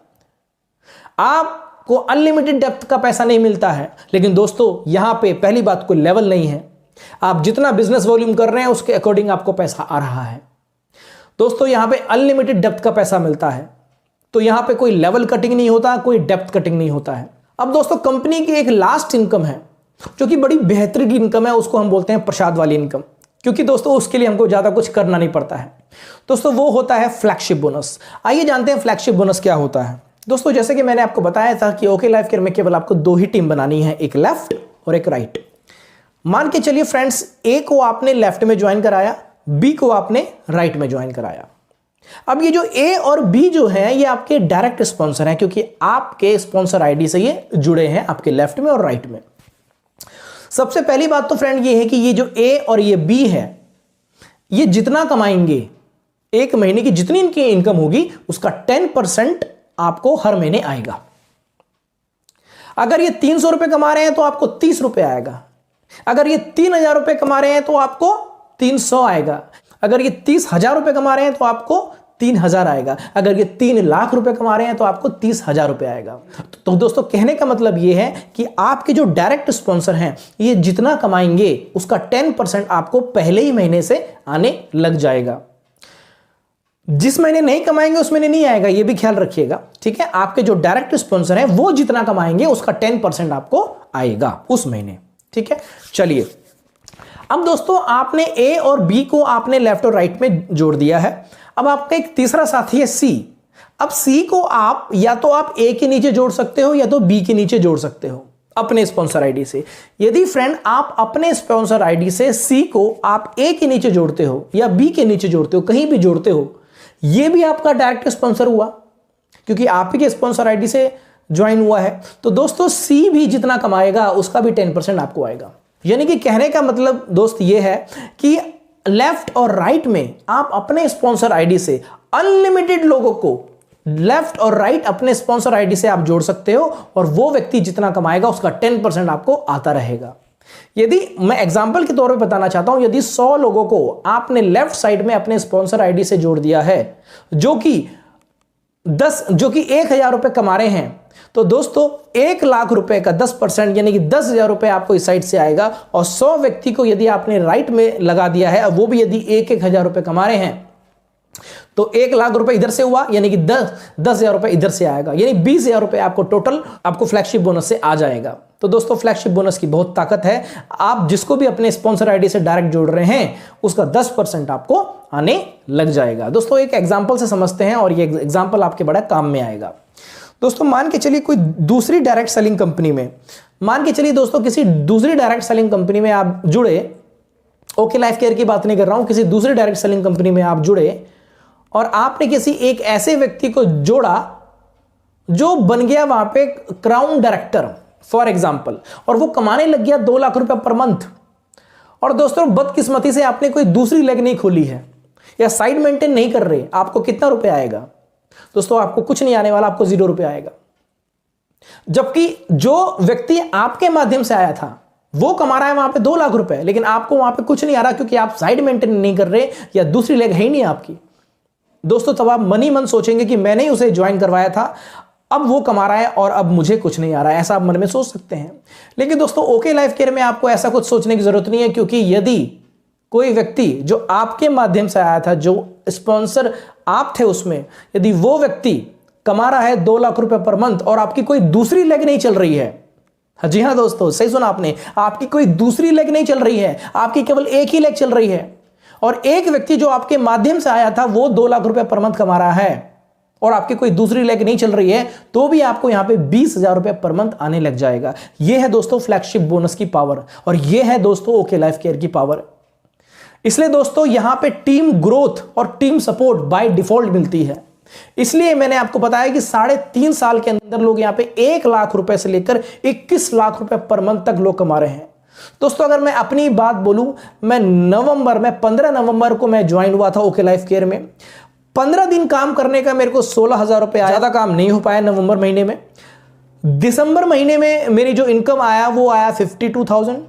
Speaker 1: आपको अनलिमिटेड डेप्थ का पैसा नहीं मिलता है। लेकिन दोस्तों यहां पे पहली बात कोई लेवल नहीं है, आप जितना बिजनेस वॉल्यूम कर रहे हैं उसके अकॉर्डिंग आपको पैसा आ रहा है। दोस्तों यहां पे अनलिमिटेड डेप्थ का पैसा मिलता है, तो यहां पे कोई लेवल कटिंग नहीं होता, कोई डेप्थ कटिंग नहीं होता है। अब दोस्तों कंपनी की एक लास्ट इनकम है जो कि बड़ी बेहतरीन इनकम है, उसको हम बोलते हैं प्रसाद वाली इनकम, क्योंकि दोस्तों उसके लिए हमको ज्यादा कुछ करना नहीं पड़ता है। दोस्तों वो होता है फ्लैगशिप बोनस। आइए जानते हैं फ्लैगशिप बोनस क्या होता है। दोस्तों जैसे कि मैंने आपको बताया था कि ओके लाइफ केयर में केवल आपको 2 ही टीम बनानी है, एक लेफ्ट और एक राइट। मान के चलिए फ्रेंड्स, ए को आपने लेफ्ट में ज्वाइन कराया, बी को आपने राइट में ज्वाइन कराया। अब ये जो ए और बी जो है ये आपके डायरेक्ट स्पॉन्सर हैं, क्योंकि आपके स्पॉन्सर आईडी से ये जुड़े हैं आपके लेफ्ट में और राइट में। सबसे पहली बात तो फ्रेंड ये है कि ये जो ए और ये बी है, ये जितना कमाएंगे, एक महीने की जितनी इनकी इनकम होगी उसका 10% आपको हर महीने आएगा। अगर ये 300 रुपए कमा रहे हैं तो आपको 30 रुपए आएगा। अगर ये 3,000 रुपए कमा रहे हैं तो आपको 300 आएगा। अगर ये 30,000 रुपए कमा रहे हैं तो आपको 3,000 आएगा। अगर ये 3 लाख रुपए कमा रहे हैं तो आपको 30,000 रुपए आएगा। तो दोस्तों कहने का मतलब ये है कि आपके जो डायरेक्ट स्पॉन्सर हैं ये जितना कमाएंगे उसका 10% आपको पहले ही महीने से आने लग जाएगा। जिस महीने नहीं कमाएंगे उस महीने नहीं आएगा, ये भी ख्याल रखिएगा, ठीक है। आपके जो डायरेक्ट स्पॉन्सर हैं वो जितना कमाएंगे उसका 10% आपको आएगा उस महीने, ठीक है। चलिए अब दोस्तों आपने ए और बी को आपने लेफ्ट और राइट में जोड़ दिया है। अब आपका एक तीसरा साथी है सी। अब सी को आप या तो आप ए के नीचे जोड़ सकते हो या तो बी के नीचे जोड़ सकते हो अपने स्पॉन्सर आईडी से। यदि फ्रेंड आप अपने स्पॉन्सर आईडी से सी को आप ए के नीचे जोड़ते हो या बी के नीचे जोड़ते हो, कहीं भी जोड़ते हो, ये भी आपका डायरेक्ट स्पॉन्सर हुआ क्योंकि आप ही के स्पॉन्सर आईडी से ज्वाइन हुआ है। तो दोस्तों सी भी जितना कमाएगा उसका भी 10% आपको आएगा। यानी कि कहने का मतलब दोस्त ये है कि लेफ्ट और राइट में आप अपने स्पॉन्सर आईडी से अनलिमिटेड लोगों को लेफ्ट और राइट अपने स्पॉन्सर आईडी से आप जोड़ सकते हो और वो व्यक्ति जितना कमाएगा उसका 10% आपको आता रहेगा। यदि मैं एग्जांपल के तौर पे बताना चाहता हूं, यदि 100 लोगों को आपने लेफ्ट साइड में अपने स्पॉन्सर आईडी से जोड़ दिया है जो कि 1,000 रुपए कमा रहे हैं, तो दोस्तों 1 लाख रुपए का 10% यानी कि 10,000 रुपए आपको इस साइड से आएगा। और 100 व्यक्ति को यदि आपने राइट में लगा दिया है, वो भी यदि 1,000 रुपए कमा रहे हैं, तो 1 लाख रुपए इधर से हुआ यानी कि 10,000 रुपए इधर से आएगा, यानी 20,000 रुपए आपको टोटल आपको फ्लैगशिप बोनस से आ जाएगा। तो दोस्तों फ्लैगशिप बोनस की बहुत ताकत है। आप जिसको भी अपने स्पॉन्सर आईडी से डायरेक्ट जोड़ रहे हैं उसका 10% आपको आने लग जाएगा। दोस्तों एक एग्जांपल से समझते हैं और ये एग्जांपल आपके बड़ा काम में आएगा। दोस्तों मान के चलिए कोई दूसरी डायरेक्ट सेलिंग कंपनी में, मान के चलिए दोस्तों किसी दूसरी डायरेक्ट सेलिंग कंपनी में आप जुड़े, ओके लाइफ केयर की बात नहीं कर रहा हूं, किसी दूसरी डायरेक्ट सेलिंग कंपनी में आप जुड़े और आपने किसी एक ऐसे व्यक्ति को जोड़ा जो बन गया वहां पे क्राउन डायरेक्टर फॉर एग्जांपल, और वो कमाने लग गया 2 लाख रुपए पर मंथ। और दोस्तों बदकिस्मती से आपने कोई दूसरी लेग नहीं खोली है या साइड मेंटेन नहीं कर रहे, आपको कितना रुपए आएगा? दोस्तों आपको कुछ नहीं आने वाला, आपको 0 रुपए आएगा। जबकि जो व्यक्ति आपके माध्यम से आया था वो कमा रहा है वहां पे 2 लाख रुपए, लेकिन आपको वहां पे कुछ नहीं आ रहा क्योंकि आप साइड मेंटेन नहीं कर रहे या दूसरी लेग है ही नहीं आपकी। दोस्तों तब आप मन ही मन सोचेंगे कि मैंने उसे ज्वाइन करवाया था, अब वो कमा रहा है और अब मुझे कुछ नहीं आ रहा है, ऐसा आप मन में सोच सकते हैं। लेकिन दोस्तों ओके लाइफ केयर में आपको ऐसा कुछ सोचने की जरूरत नहीं है, क्योंकि यदि कोई व्यक्ति जो आपके माध्यम से आया था, जो स्पॉन्सर आप थे उसमें, यदि वो व्यक्ति कमा रहा है 2 लाख रुपए पर मंथ और आपकी कोई दूसरी लेग नहीं चल रही है, जी हाँ दोस्तों सही सुना आपने, आपकी कोई दूसरी लेग नहीं चल रही है, आपकी केवल एक ही लेग चल रही है, और एक व्यक्ति जो आपके माध्यम से आया था वो 2 लाख रुपए पर मंथ कमा रहा है और आपकी कोई दूसरी लेग नहीं चल रही है, तो भी आपको यहां पे 20,000 रुपए पर मंथ आने लग जाएगा। यह है दोस्तों फ्लैगशिप बोनस की पावर, और यह है दोस्तों ओके लाइफ केयर की पावर। इसलिए दोस्तों यहां पे टीम ग्रोथ और टीम सपोर्ट बाय डिफॉल्ट मिलती है। इसलिए मैंने आपको बताया कि 3.5 साल के अंदर लोग यहां पे 1 लाख रुपए से लेकर 21 लाख रुपए पर मंथ तक लोग कमा रहे हैं। दोस्तों अगर मैं अपनी बात बोलूं, मैं 15 नवंबर को मैं ज्वाइन हुआ था ओके लाइफ केयर में। 15 दिन काम करने का मेरे को 16,000 रुपए आया, ज्यादा काम नहीं हो पाया नवंबर महीने में। दिसंबर महीने में मेरी जो इनकम आया वो आया 52,000।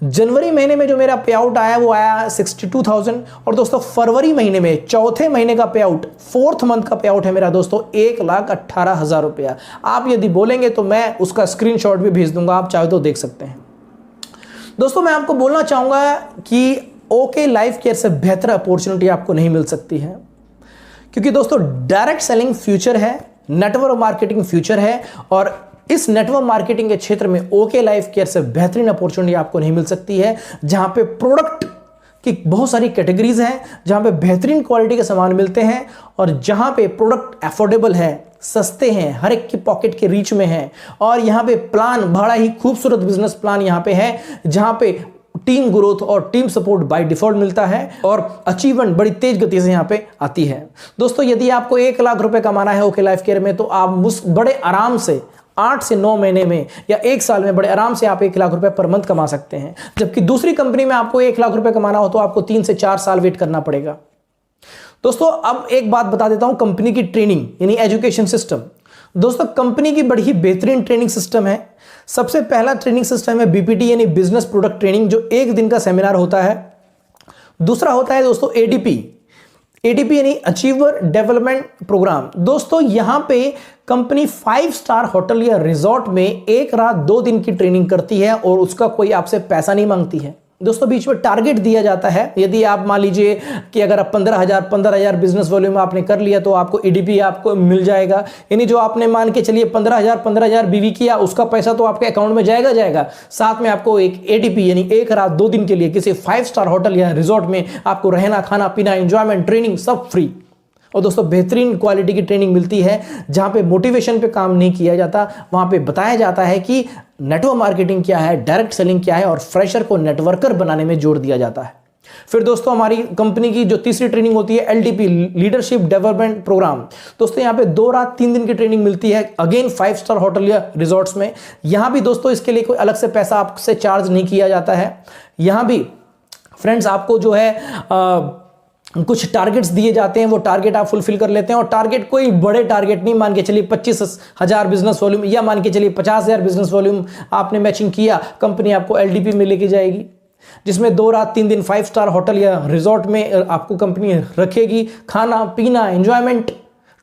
Speaker 1: जनवरी महीने में जो मेरा पे आउट आया वो आया 62,000। और दोस्तों फरवरी महीने में, चौथे महीने का पे आउट, 4th मंथ का पे आउट है मेरा दोस्तों 1,18,000 रुपया। आप यदि बोलेंगे तो मैं उसका स्क्रीनशॉट भी भेज दूंगा, आप चाहे तो देख सकते हैं। दोस्तों मैं आपको बोलना चाहूंगा कि ओके लाइफ केयर से बेहतर अपॉर्चुनिटी आपको नहीं मिल सकती है, क्योंकि दोस्तों डायरेक्ट सेलिंग फ्यूचर है, नेटवर्क मार्केटिंग फ्यूचर है, और इस नेटवर्क मार्केटिंग के क्षेत्र में ओके लाइफ केयर से बेहतरीन अपॉर्चुनिटी आपको नहीं मिल सकती है, जहां पे प्रोडक्ट की बहुत सारी कैटेगरीज हैं, जहां पे बेहतरीन क्वालिटी के सामान मिलते हैं, और जहां पे प्रोडक्ट अफोर्डेबल है, सस्ते हैं, हर एक की पॉकेट के रीच में है, और यहां पे प्लान बड़ा ही खूबसूरत बिजनेस प्लान यहां पे है, जहां पे टीम ग्रोथ और टीम सपोर्ट बाय डिफॉल्ट मिलता है, और अचीवमेंट बड़ी तेज गति से यहां पे आती है। दोस्तों यदि आपको 1 लाख रुपए कमाना है ओके लाइफ केयर में, तो आप बड़े आराम से 8 से 9 महीने में या 1 साल में बड़े आराम से आप 1 लाख रुपए पर मंथ कमा सकते हैं। जबकि दूसरी कंपनी में आपको 1 लाख रुपए कमाना हो तो आपको 3 से 4 साल वेट करना पड़ेगा। दोस्तों अब एक बात बता देता हूं, कंपनी की ट्रेनिंग यानी एजुकेशन सिस्टम। दोस्तों कंपनी की बड़ी ही बेहतरीन ट्रेनिंग सिस्टम है। सबसे पहला ट्रेनिंग सिस्टम है बीपीटी यानी बिजनेस प्रोडक्ट ट्रेनिंग, जो 1 दिन का सेमिनार होता है। दूसरा होता है दोस्तों एडीपी यानी अचीवर डेवलपमेंट प्रोग्राम। दोस्तों यहां पे कंपनी 5 स्टार होटल या रिजॉर्ट में 1 रात 2 दिन की ट्रेनिंग करती है और उसका कोई आपसे पैसा नहीं मांगती है। दोस्तों बीच में टारगेट दिया जाता है। यदि आप मान लीजिए कि अगर आप 15,000 बिजनेस वॉल्यूम आपने कर लिया तो आपको ईडीपी आपको मिल जाएगा। यानी जो आपने मान के चलिए 15,000 बीवी किया, उसका पैसा तो आपके अकाउंट में जाएगा। साथ में आपको एक एडीपी यानी 1 रात 2 दिन के लिए किसी 5 स्टार होटल या रिजॉर्ट में आपको रहना, खाना पीना, एंजॉयमेंट, ट्रेनिंग सब फ्री। और दोस्तों बेहतरीन क्वालिटी की ट्रेनिंग मिलती है जहां पे मोटिवेशन पे काम नहीं किया जाता, वहां पे बताया जाता है कि नेटवर्क मार्केटिंग क्या है, डायरेक्ट सेलिंग क्या है और फ्रेशर को नेटवर्कर बनाने में जोर दिया जाता है। फिर दोस्तों हमारी कंपनी की जो तीसरी ट्रेनिंग होती है एलडीपी लीडरशिप डेवलपमेंट प्रोग्राम। दोस्तों यहां पे 2 रात 3 दिन की ट्रेनिंग मिलती है, अगेन 5 स्टार होटल या रिजॉर्ट्स में। यहां भी दोस्तों इसके लिए कोई अलग से पैसा आपसे चार्ज नहीं किया जाता है। यहां भी फ्रेंड्स आपको जो है कुछ टारगेट्स दिए जाते हैं, वो टारगेट आप फुलफिल कर लेते हैं। और टारगेट कोई बड़े टारगेट नहीं, मान के चलिए 25,000 बिजनेस वॉल्यूम या मान के चलिए 50,000 बिजनेस वॉल्यूम आपने मैचिंग किया, कंपनी आपको एलडीपी में लेके जाएगी, जिसमें 2 रात 3 दिन 5 स्टार होटल या रिजॉर्ट में आपको कंपनी रखेगी। खाना पीना, एंजॉयमेंट,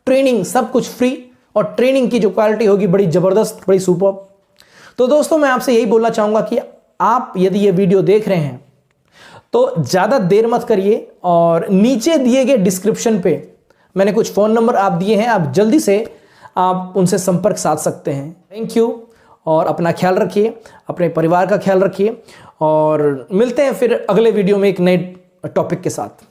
Speaker 1: ट्रेनिंग सब कुछ फ्री। और ट्रेनिंग की जो क्वालिटी होगी बड़ी जबरदस्त, बड़ी सुपर। तो दोस्तों मैं आपसे यही बोलना चाहूंगा कि आप यदि ये वीडियो देख रहे हैं तो ज़्यादा देर मत करिए और नीचे दिए गए डिस्क्रिप्शन पे मैंने कुछ फ़ोन नंबर आप दिए हैं, आप जल्दी से आप उनसे संपर्क साध सकते हैं। थैंक यू और अपना ख्याल रखिए, अपने परिवार का ख्याल रखिए और मिलते हैं फिर अगले वीडियो में एक नए टॉपिक के साथ।